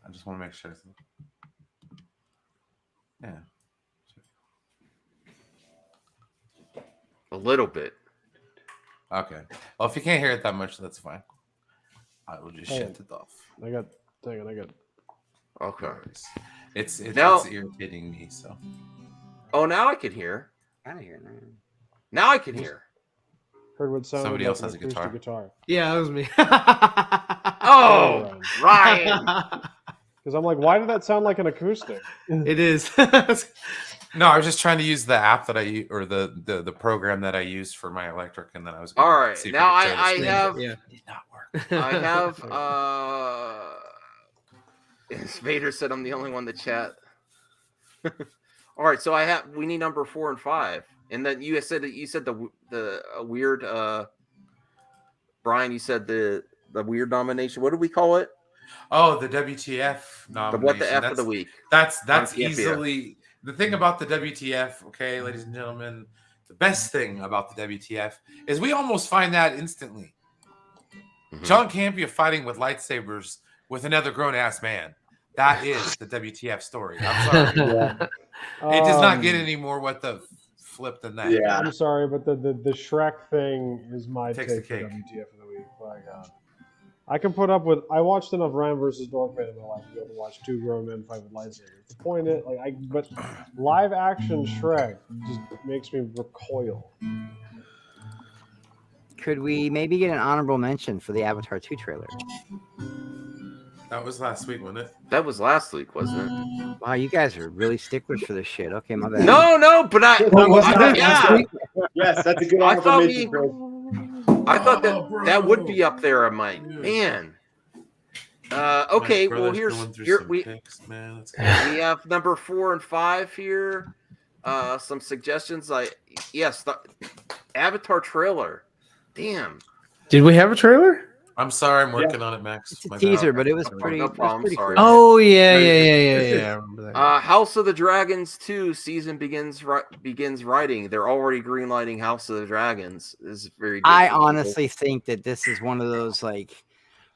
I just want to make sure. Yeah. A little bit. Okay. Well, if you can't hear it that much, that's fine. I will just shift it off. I got. Okay. It's irritating me. So. Oh, now I can hear. Kind of hear now. Now I can hear. Heard what sound? Somebody else has a guitar. Yeah, that was me. Oh, Ryan. Because I'm like, why did that sound like an acoustic? It is. No, I was just trying to use the app that I use, or the program that I use for my electric, and then I was. All right, now I have. Yeah. Did not work. I have. Vader said I'm the only one that chat. All right, so we need number 4 and 5, and then you said the weird. Brian, you said the weird nomination. What do we call it? Oh, the WTF nomination. What the F of the week? That's easily the thing about the WTF. Okay, ladies and gentlemen, the best thing about the WTF is we almost find that instantly. Mm-hmm. John Campea fighting with lightsabers with another grown-ass man. That is the WTF story. I'm sorry. It does not get any more what the flip than that. Yeah, I'm sorry, but the Shrek thing is my take for WTF of the week. My God. I can put up with. I watched enough Ryan versus Dorkman in my life to be able to watch 2 grown men fight with lightsabers. The point is, but live action Shrek just makes me recoil. Could we maybe get an honorable mention for the Avatar 2 trailer? That was last week, wasn't it? That was last week, wasn't it? Wow, you guys are really sticklers for this shit. Okay, my bad. No, but yeah. Yes, that's a good honorable mention. I thought that would be up there. I might, man. Okay, well here we have number 4 and 5 here. Some suggestions the Avatar trailer. Damn. Did we have a trailer? I'm sorry, I'm working on it, Max. It's a teaser, but it was pretty. No problem. Pretty Sorry. cool. Oh yeah. I remember that. House of the Dragons 2 season begins writing. They're already greenlighting House of the Dragons. This is very good. I honestly think that this is one of those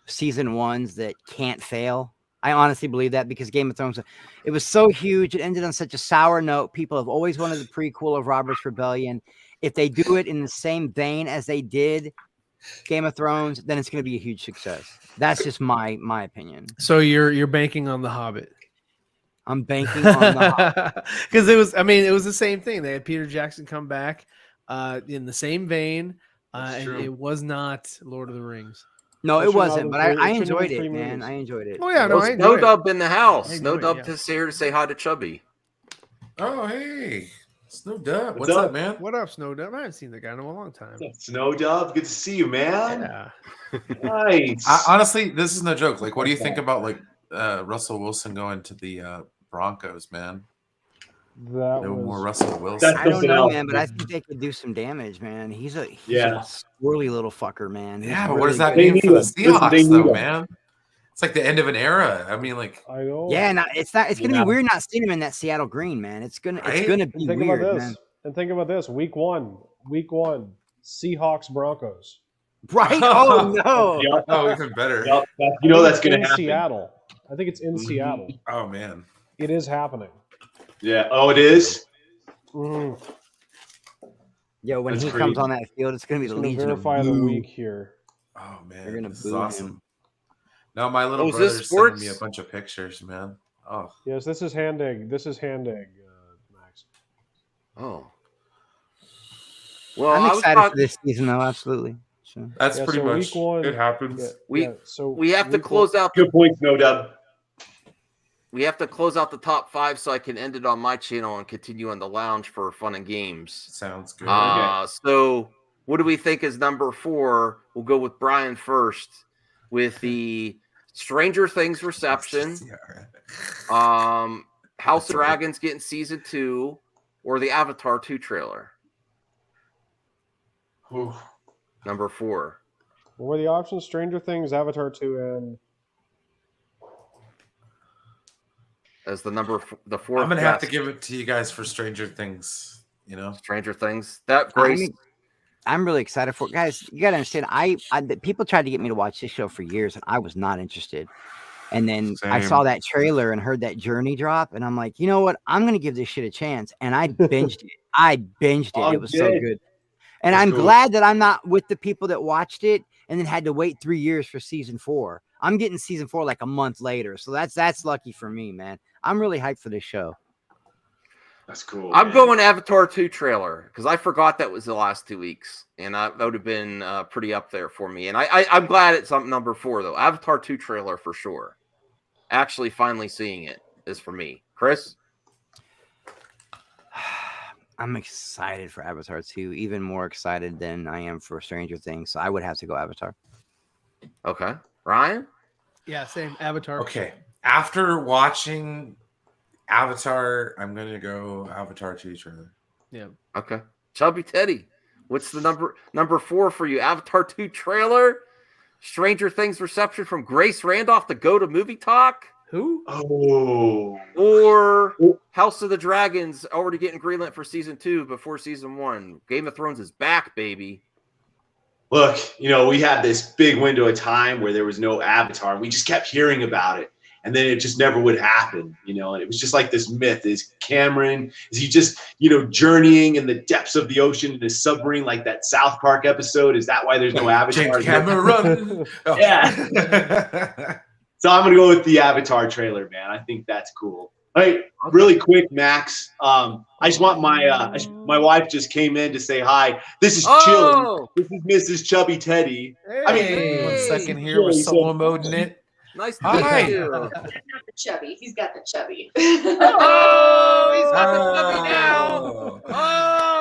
season 1s that can't fail. I honestly believe that because Game of Thrones, it was so huge. It ended on such a sour note. People have always wanted the prequel of Robert's Rebellion. If they do it in the same vein as they did Game of Thrones, then it's going to be a huge success. That's just my opinion. So you're banking on The Hobbit. I'm banking on The Hobbit because it was the same thing. They had Peter Jackson come back in the same vein, and it was not Lord of the Rings. No, it wasn't, but I enjoyed it, man. I enjoyed it. Oh yeah, no dub in the house. No dub is here to say hi to Chubby. Oh hey. Snow Dub, what's up, man? What up, Snow Dub? I haven't seen the guy in a long time. Snow Dub, good to see you, man. Yeah, nice. Honestly, this is no joke. What do you think about Russell Wilson going to the Broncos, man? More Russell Wilson. I don't know, man, but I think they could do some damage, man. He's a squirrely little fucker, man. Yeah, but what does that mean for the Seahawks, though, man? It's like the end of an era. I mean, I know. Yeah, it's gonna be weird not seeing him in that Seattle green, man. It's gonna be weird, man. And think about this: Week one, Seahawks Broncos. Right? Oh no! Oh, even better. That's gonna happen. Seattle. I think it's in Seattle. Oh man, it is happening. Yeah. Oh, it is. Mm. Yo, when he comes on that field, it's gonna be the Legion verify of the Boo. week here. Oh man, they're gonna this boo is awesome. him. No, my little is brother's this sports? sending me a bunch of pictures, man. Oh. Yes, this is hand egg. This is hand egg, Max. Oh. Well, I'm excited for this season, though. Absolutely. So. That's pretty so much week one. it happens. We have to close out. Good points, no dub. We have to close out the top 5 so I can end it on my channel and continue on the lounge for fun and games. Sounds good. So what do we think is number 4? We'll go with Brian first with the Stranger Things reception. House of Dragons getting season 2 or the Avatar 2 trailer. Ooh. Number 4. What were the options? Stranger Things, Avatar 2, and as the fourth. I'm gonna have to give it to you guys for Stranger Things. You know, Stranger Things. That Grace. I'm really excited for it. Guys. You gotta understand. People tried to get me to watch this show for years, and I was not interested. And then I saw that trailer and heard that Journey drop, and I'm like, you know what? I'm gonna give this shit a chance. And I binged it. It was so good. And I'm glad that I'm not with the people that watched it and then had to wait 3 years for season 4. I'm getting season 4 like a month later. So that's lucky for me, man. I'm really hyped for this show. That's cool. I'm going Avatar 2 trailer because I forgot that was the last 2 weeks. And that would have been pretty up there for me. And I'm glad it's up number 4, though. Avatar 2 trailer for sure. Actually finally seeing it is for me. Chris? I'm excited for Avatar 2, even more excited than I am for Stranger Things. So I would have to go Avatar. Okay. Ryan? Yeah, same. Avatar. Okay. After watching Avatar, I'm going to go Avatar 2 trailer. Yeah. Okay. Chubby Teddy, what's the number 4 for you? Avatar 2 trailer? Stranger Things reception from Grace Randolph to go to Movie Talk? Who? Oh. Or House of the Dragons already getting greenlit for season 2 before season 1. Game of Thrones is back, baby. Look, we had this big window of time where there was no Avatar. We just kept hearing about it. And then it just never would happen, and it was just like this myth. Is he just, journeying in the depths of the ocean in a submarine like that South Park episode? Is that why there's no Avatar? James Cameron. Yeah. So I'm going to go with the Avatar trailer, man. I think that's cool. All right, really quick, Max. I just want my wife just came in to say hi. This is Chilling. This is Mrs. Chubby Teddy. Hey. 1 second here. We're solo moding it. Nice to meet you. Not the chubby. He's got the chubby. Oh, he's got the chubby now.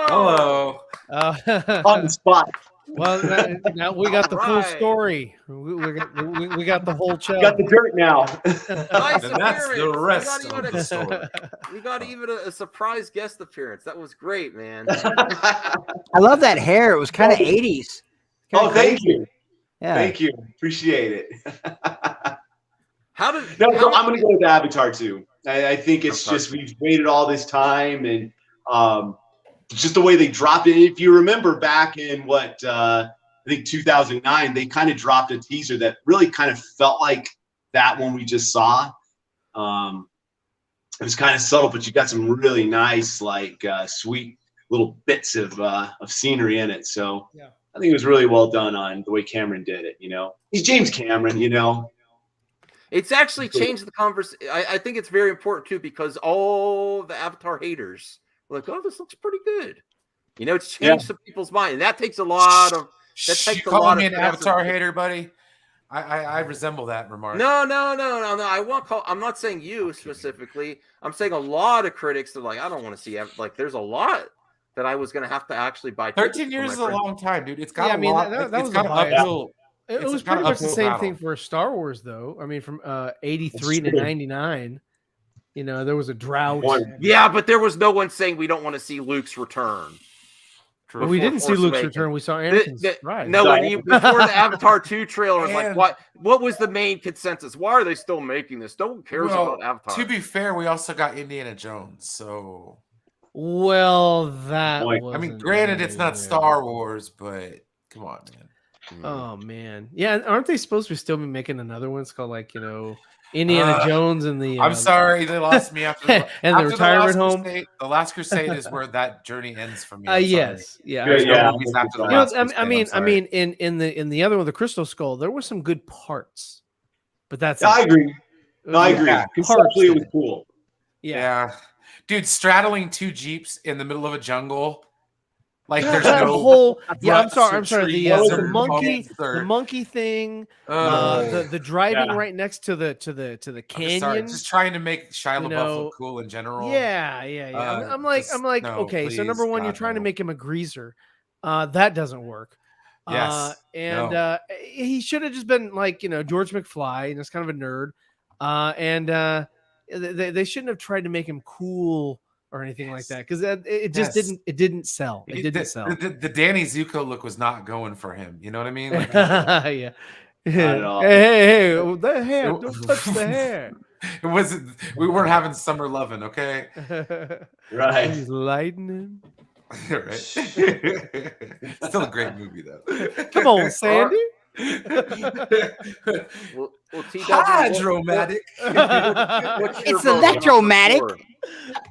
Oh. Hello. On the spot. Well, now we got the full story. We got the whole chub. We got the dirt now. Nice and that's the rest of the story. We got even a surprise guest appearance. That was great, man. I love that hair. It was kind of 80s. Thank you. Yeah. Thank you. Appreciate it. I'm going to go with Avatar 2. I think it's just we've waited all this time, and just the way they dropped it. If you remember back in I think 2009, they kind of dropped a teaser that really kind of felt like that one we just saw. It was kind of subtle, but you got some really nice, sweet little bits of scenery in it. So yeah. I think it was really well done on the way Cameron did it. He's James Cameron. It's actually changed the conversation. I think it's very important too because all the Avatar haters were like, "Oh, this looks pretty good." It's changed some people's mind, and that takes a lot of. That takes you calling me an Avatar hater, buddy? I resemble that remark. No. I'm not saying you specifically. I'm saying a lot of critics are like, I don't want to see. There's a lot that I was going to have to actually buy. 13 years is a long time, dude. It's got a lot. That was got an uphill. It was pretty much the same thing for Star Wars, though. I mean, from 83 to 99, there was a drought. Yeah, but there was no one saying we don't want to see Luke's return. Well, we didn't see Luke's return. We saw Anakin's rise. No, before the Avatar 2 trailer was like, what was the main consensus? Why are they still making this? No one cares about Avatar. To be fair, we also got Indiana Jones, so. Well, that. I mean, granted, it's not Star Wars, but come on, man. Oh man, yeah. Aren't they supposed to still be making another one? It's called Indiana Jones and the. I'm sorry, they lost me after and after the retirement home. The Last Crusade is where that journey ends for me. Yes, yeah. I mean, in the other one, the Crystal Skull, there were some good parts. but that's I agree. I agree. Yeah. Conceptually, it was cool. Yeah. Dude, straddling 2 Jeeps in the middle of a jungle. Like there's that no whole I'm sorry. the monkey thing, the driving right next to the canyon. Just trying to make Shia LaBeouf look cool in general. Yeah. I'm like, no, okay, please, so number one, God, you're trying to no. make him a greaser. That doesn't work. Yes. He should have just been like, George McFly, and it's kind of a nerd. They shouldn't have tried to make him cool or anything like that, because it just didn't sell. It didn't sell. The Danny Zuko look was not going for him. You know what I mean? Like, yeah. Hey, the hair! Don't touch the hair. It wasn't. We weren't having summer loving, okay? Right. He's lightning. Right. Still a great movie, though. Come on, Sandy. Well, Hydromatic. It's electromatic.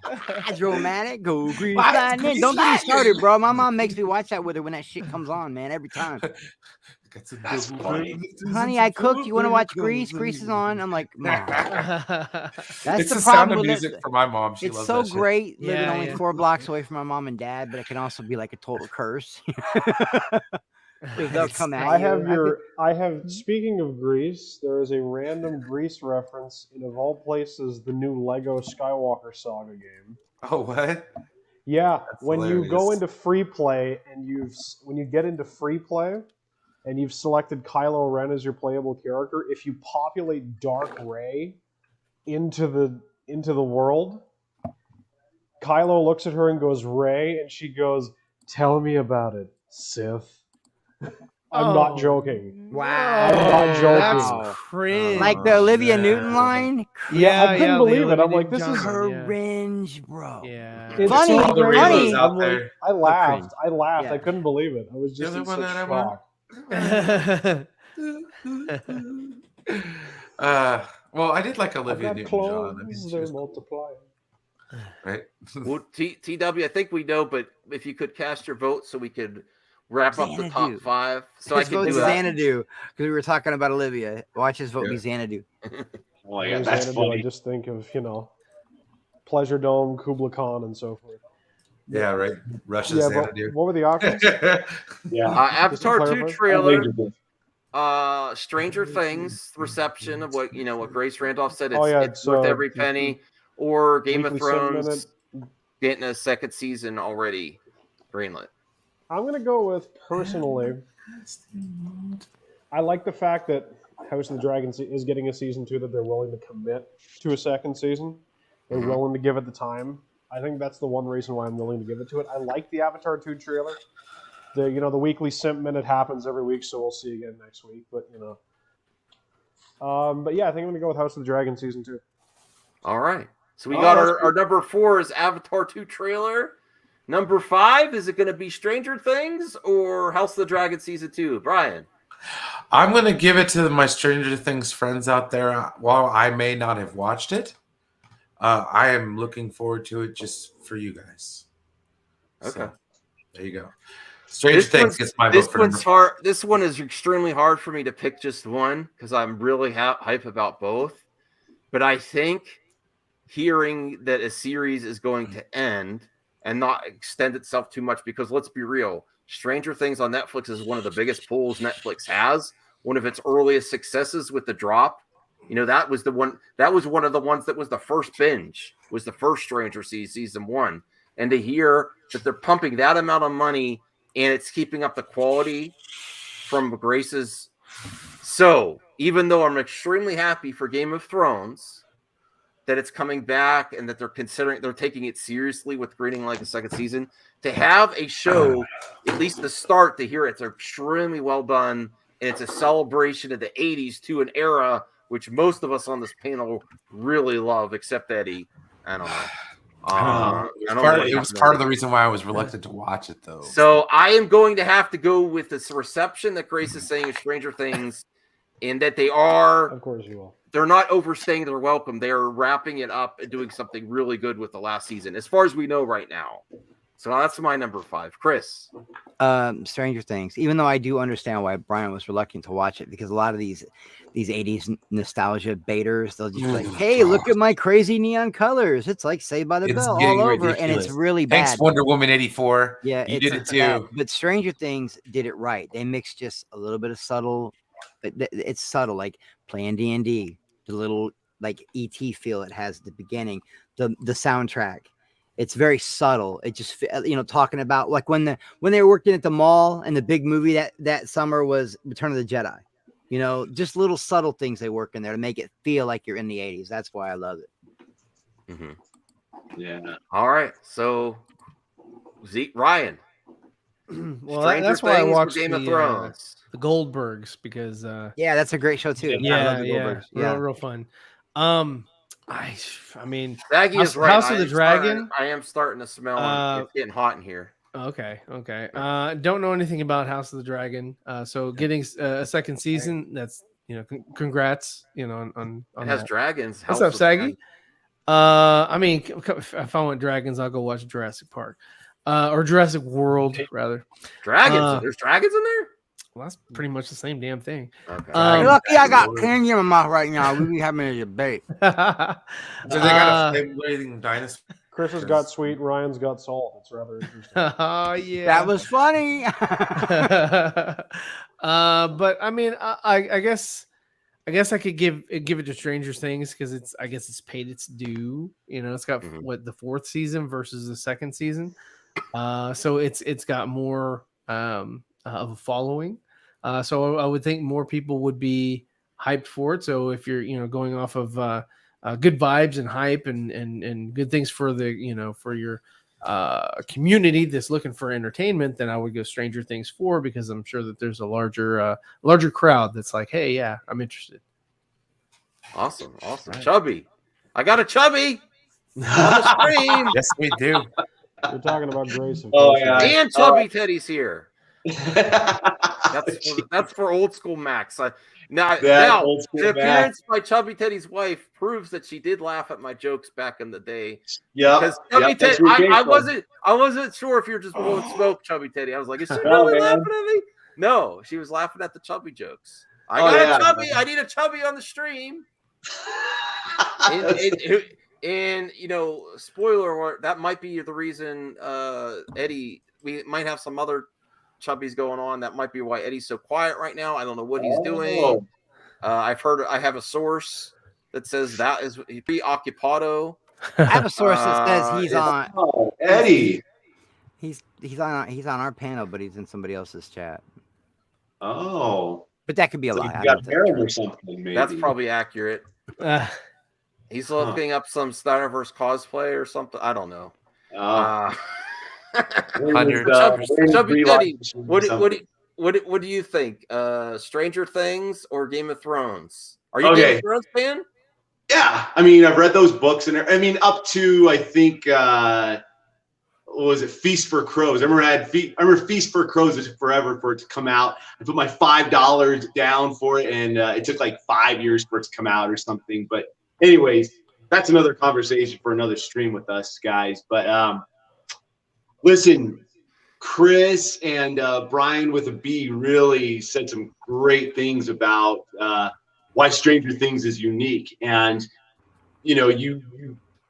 Hydromatic. Go green lightning. Don't get me started, bro. My mom makes me watch that with her when that shit comes on, man. Every time. That's funny. Honey, I cooked. You want to watch Grease? Grease is on. I'm like, Mom. That's it's the sound problem of music for my mom. She it's loves so that great shit. living only 4 blocks away from my mom and dad, but it can also be like a total curse. They'll come at you. Speaking of Grease, there is a random Grease reference in, of all places, the new Lego Skywalker Saga game. Oh, what? Yeah, That's when hilarious. you go into free play and when you get into free play and you've selected Kylo Ren as your playable character, if you populate Dark Rey into the world, Kylo looks at her and goes, "Rey," and she goes, "Tell me about it, Sith." I'm not joking. Wow. I'm not joking. That's cringe. Like the Olivia Newton line? Yeah, I couldn't believe it. I'm like, this is cringe, bro. Yeah. It's Funny. funny. out I'm there. like, I laughed. Yeah. I couldn't believe it. I was just in such shock. Well, I did like Olivia I've got Newton-John. I mean, clones, she they're was- multiplying. right? Well, TW, I think we know, but if you could cast your vote so we could wrap up the top Xanadu. 5. So I His can vote's do that. Xanadu, because we were talking about Olivia. Watch his vote be Xanadu. Oh yeah, that's funny. I just think of, Pleasure Dome, Kubla Khan, and so forth. Yeah, right. Russia's Xanadu. What were the options? Yeah. Avatar 2 clarify. trailer. Stranger Things reception of what Grace Randolph said. It's worth every penny. Or Game of Thrones getting a second season already greenlit. I'm going to go with, personally, I like the fact that House of the Dragon is getting a season 2, that they're willing to commit to a second season. They're willing to give it the time. I think that's the one reason why I'm willing to give it to it. I like the Avatar 2 trailer. The weekly Simp Minute happens every week, so we'll see again next week. But yeah, I think I'm going to go with House of the Dragon season 2. All right. So we got our number 4 is Avatar 2 trailer. Number 5, is it going to be Stranger Things or House of the Dragon season 2? Brian? I'm going to give it to my Stranger Things friends out there. While I may not have watched it, I am looking forward to it just for you guys. Okay. So, there you go. Stranger Things gets my vote. This one is extremely hard for me to pick just one because I'm really hype about both. But I think hearing that a series is going to end and not extend itself too much, because let's be real, Stranger Things on Netflix is one of the biggest pulls Netflix has. One of its earliest successes with the drop. That was one of the ones that was the first binge, was the first Stranger season 1. And to hear that they're pumping that amount of money and it's keeping up the quality from Grace's. So even though I'm extremely happy for Game of Thrones that it's coming back and that they're taking it seriously with creating like a second season, to have a show, at least the start, to hear it's extremely well done and it's a celebration of the 80s to an era which most of us on this panel really love, except Eddie. I don't know. It was part of the reason why I was reluctant to watch it, though. So I am going to have to go with this reception that Grace is saying of Stranger Things, and that they are. Of course you will. They're not overstaying their welcome. They are wrapping it up and doing something really good with the last season, as far as we know right now. So that's my number 5. Chris. Stranger Things. Even though I do understand why Brian was reluctant to watch it, because a lot of these 80s nostalgia baiters, they'll just be like, "Hey, look at my crazy neon colors. It's like Saved by the Bell all over," ridiculous. And it's really bad. Thanks, Wonder Woman 84. Yeah, you did it too. Bad. But Stranger Things did it right. They mixed just a little bit of subtle. It's subtle, like playing D&D, the little like ET feel it has at the beginning, the soundtrack. It's very subtle. It just, talking about like when they were working at the mall, and the big movie that summer was Return of the Jedi. Just little subtle things they work in there to make it feel like you're in the 80s. That's why I love it. Mm-hmm. Yeah. All right. So, Zeke, Ryan. Well, that's why I watched Game of Thrones. The Goldbergs, because yeah, that's a great show too. Yeah, real fun. I mean, Shaggy is right. House of the Dragon. I am starting to smell it's getting hot in here. Okay. Don't know anything about House of the Dragon. So getting a second season, that's congrats. On it has that. Dragons. What's up, Saggy? I mean, if I want dragons, I'll go watch Jurassic Park, or Jurassic World rather. Dragons. There's dragons in there. Well, that's pretty much the same damn thing. Okay. Lucky I got candy in my mouth right now. We be having a debate. So they got a flame-waving dinosaur. Chris has got sweet, Ryan's got salt. It's rather interesting. Oh yeah, that was funny. But I mean, I guess I could give it to Stranger Things, because it's paid its due. It's got the 4th season versus the 2nd season, so it's got more of a following. So I would think more people would be hyped for it. So if you're going off of good vibes and hype and good things for the for your community that's looking for entertainment, then I would go Stranger Things 4, because I'm sure that there's a larger crowd that's like, hey, yeah, I'm interested. Awesome. Right. Chubby, I got a Chubby on the screen. Yes, we do. You're talking about Grace. Yeah. And Chubby Teddy's here. That's for old school Max. Now the appearance by Chubby Teddy's wife proves that she did laugh at my jokes back in the day. Yeah, because Chubby Teddy, I wasn't sure if you're just blowing smoke, Chubby Teddy. I was like, is she really laughing at me? No, she was laughing at the Chubby jokes. I got a Chubby. I need a Chubby on the stream. and spoiler alert, that might be the reason, Eddie. We might have some other Chubbies going on. That might be why Eddie's so quiet right now. I don't know what he's doing. I've heard. I have a source that says that is preoccupado. I have a source that says he's on. Oh, Eddie. He's on our panel, but he's in somebody else's chat. Oh, but that could be a lie. You got Aaron or something. Maybe that's probably accurate. He's looking up some Snyderverse cosplay or something. I don't know. Chubby Teddy, what do you think? Stranger Things or Game of Thrones? Are you a Game of Thrones fan? Yeah, I mean, I've read those books, and I mean, up to I think what was it, Feast for Crows? I remember Feast for Crows. It took forever for it to come out. I put my $5 down for it, and it took like 5 years for it to come out or something. But anyways, that's another conversation for another stream with us guys. But listen, Chris and Brian with a B really said some great things about why Stranger Things is unique. And,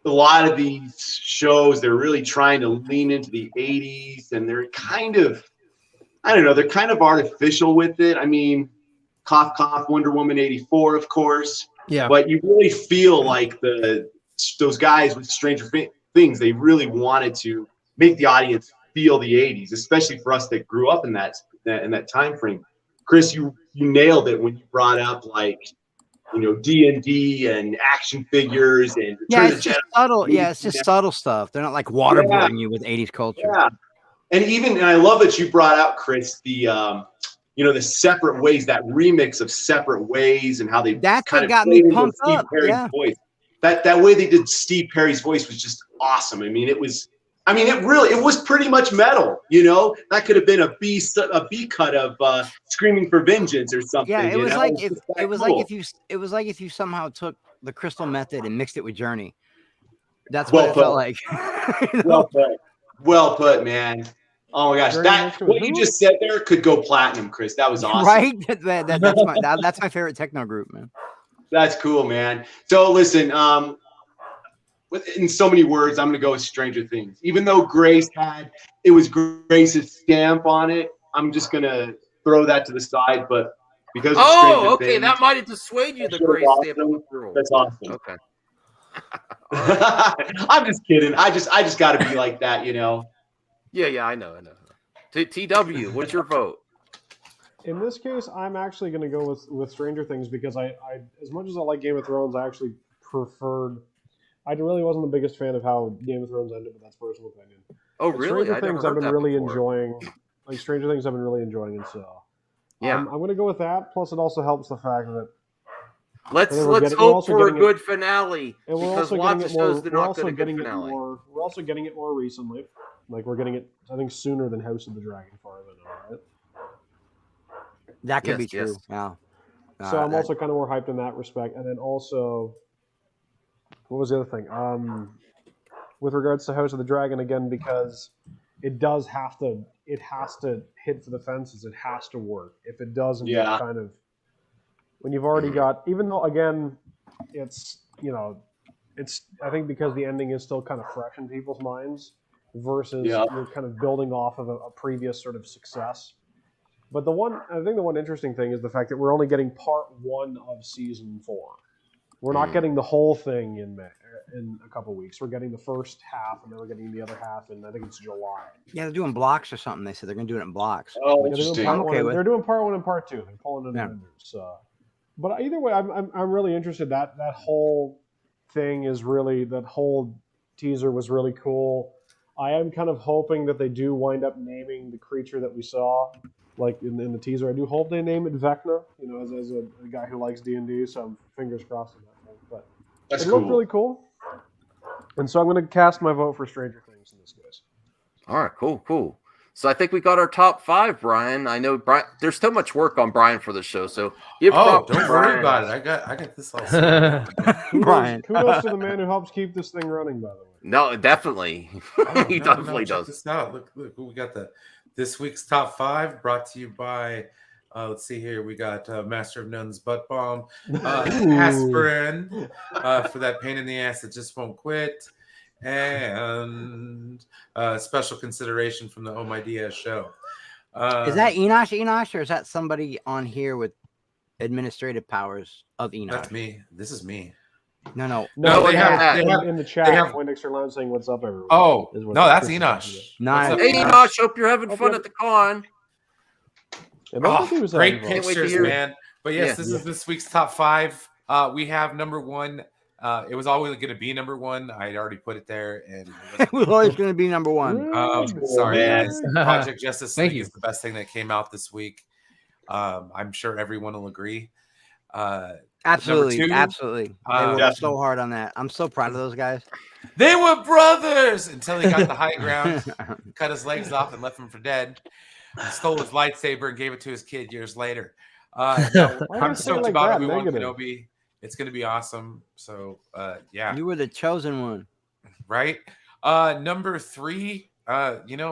a lot of these shows, they're really trying to lean into the 80s, and they're kind of, they're kind of artificial with it. I mean, cough, cough, Wonder Woman 84, of course. Yeah. But you really feel like those guys with Stranger Things, they really wanted to make the audience feel the 80s, especially for us that grew up in that time frame. Chris, you nailed it when you brought up D&D and action figures and it's just subtle. Yeah, it's just subtle stuff. They're not like waterboarding you with 80s culture. Yeah, and I love that you brought out, Chris, the the separate ways, that remix of Separate Ways, and how they that's what got me pumped up. Voice. That way they did Steve Perry's voice was just awesome. It was pretty much metal, That could have been a B cut of Screaming for Vengeance or something. Yeah, it was like if you somehow took the Crystal Method and mixed it with Journey. That's what it felt like. Well played. Well put, man. Oh my gosh, what you just said there could go platinum, Chris. That was awesome. Right? That's my favorite techno group, man. That's cool, man. So listen, in so many words, I'm gonna go with Stranger Things. Even though Grace's stamp on it, I'm just gonna throw that to the side. But because of Stranger Things, that might have dissuaded you. The Grace stamp on the through. That's awesome. Okay. I'm just kidding. I just got to be like that, you know. Yeah, I know. TW, what's your vote? In this case, I'm actually going to go with Stranger Things because I as much as I like Game of Thrones, I actually preferred. I really wasn't the biggest fan of how Game of Thrones ended, but that's personal opinion. Oh, really? Stranger Things I've been really enjoying. Like Stranger Things I've been really enjoying, and so I'm going to go with that. Plus, it also helps the fact that let's hope for a good finale. And we're also getting it more. We're also getting it more recently. Like we're getting it, I think, sooner than House of the Dragon, far as I know, right? That could be true. Yeah. So I'm also kind of more hyped in that respect. And then also, what was the other thing? With regards to House of the Dragon, again, because it has to hit for the fences. It has to work. If it doesn't, kind of, when you've already got, even though, again, it's, I think because the ending is still kind of fresh in people's minds versus you're kind of building off of a previous sort of success. But I think the one interesting thing is the fact that we're only getting part 1 of season 4. We're not getting the whole thing in a couple weeks. We're getting the first half, and then we're getting the other half in, I think it's July. Yeah, they're doing blocks or something. They said they're going to do it in blocks. Oh, interesting. They're doing part 1 and part 2. They're pulling it in. So, but either way, I'm really interested. That whole thing is really, that whole teaser was really cool. I am kind of hoping that they do wind up naming the creature that we saw, like in the teaser. I do hope they name it Vecna, as a guy who likes D&D, so I'm fingers crossed on that thing. But it looked really cool. And so I'm going to cast my vote for Stranger Things in this case. All right, cool. So I think we got our top 5, Brian. I know Brian. There's so much work on Brian for the show, so don't worry about it. I got this all. Brian, kudos to the man who helps keep this thing running. By the way, no, definitely, he definitely does. Check this out. Look, we got this week's top 5 brought to you by. Let's see here. We got Master of None's butt bomb, aspirin for that pain in the ass that just won't quit. And special consideration from the Oh My Diaz show. Is that Enosh, or is that somebody on here with administrative powers of Enosh? That's me. This is me. No. They have in the chat. Windexter Lounge saying "What's up, everyone?" Oh, no, that's Enosh. Nice. Hey, Enosh, hope you're having fun at the con. Great pictures, man. But yes, this is this week's top 5. We have number 1. It was always going to be number 1. I had already put it there, and it was always going to be number 1. Sorry, guys. Project Justice League is the best thing that came out this week. I'm sure everyone will agree. Absolutely. They worked so hard on that. I'm so proud of those guys. They were brothers until he got the high ground, cut his legs off, and left him for dead. He stole his lightsaber and gave it to his kid years later. I'm stoked about Obi Wan Kenobi. It's going to be awesome. So, you were the chosen one, right? Number 3,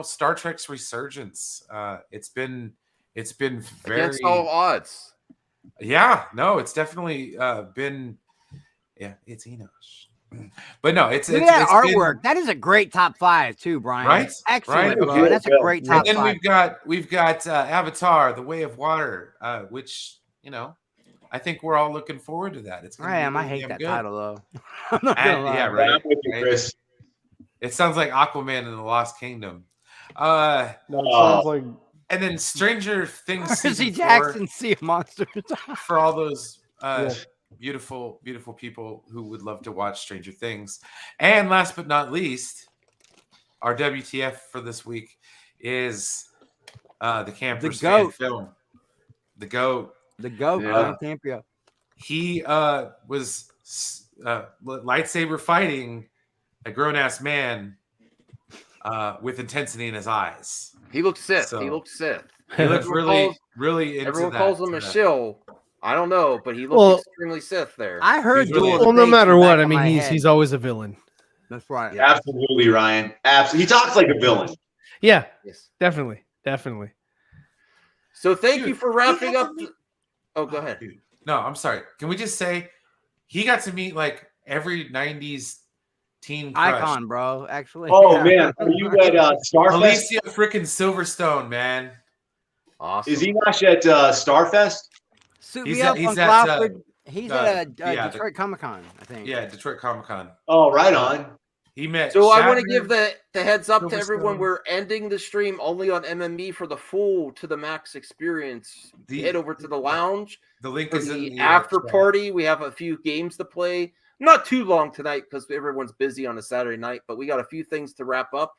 Star Trek's Resurgence. It's been very against all odds. Yeah, no, it's definitely been. Yeah, it's Enosh. But no, it's that artwork. That is a great top 5 too, Brian. Right? Excellent. Right? Okay. That's a great top 5. And then we've got Avatar: The Way of Water, which I think we're all looking forward to that. It's I hate that title though. I'm not gonna lie. Yeah, right. I'm with you, Chris. It sounds like Aquaman in the Lost Kingdom. No, it sounds like. And then Stranger Things. Percy Jackson, Sea of Monsters. For all those beautiful, beautiful people who would love to watch Stranger Things. And last but not least, our WTF for this week is the Campers fan film. The GOAT. The GOAT, Campio. He was lightsaber fighting a grown-ass man with intensity in his eyes. He looked Sith. So, he looked Sith. He looked really into everyone that. calls him a shill. I don't know, but he looked extremely Sith there. I heard no matter what, I mean, he's always a villain. That's right. Yeah. Absolutely, Ryan. Absolutely. He talks like a villain. Yeah. Yes. Definitely. So thank you for wrapping up. Oh, go ahead. Dude. No, I'm sorry. Can we just say he got to meet like every 90s teen crush. Icon, bro. Actually. Oh, man. Are you at Starfest? Alicia freaking Silverstone, man. Awesome. Is he not at Starfest? He's at Detroit Comic Con, I think. Yeah, Detroit Comic Con. Oh, right on. He met. So Shatner. I want to give the heads up to everyone. We're ending the stream only on MME for the full To The Max experience. Head over to the lounge. The link for is the in the after party. We have a few games to play. Not too long tonight because everyone's busy on a Saturday night, but we got a few things to wrap up.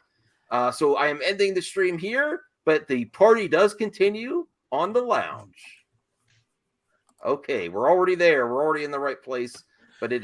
So I am ending the stream here, but the party does continue on the lounge. Okay, we're already there. We're already in the right place, but it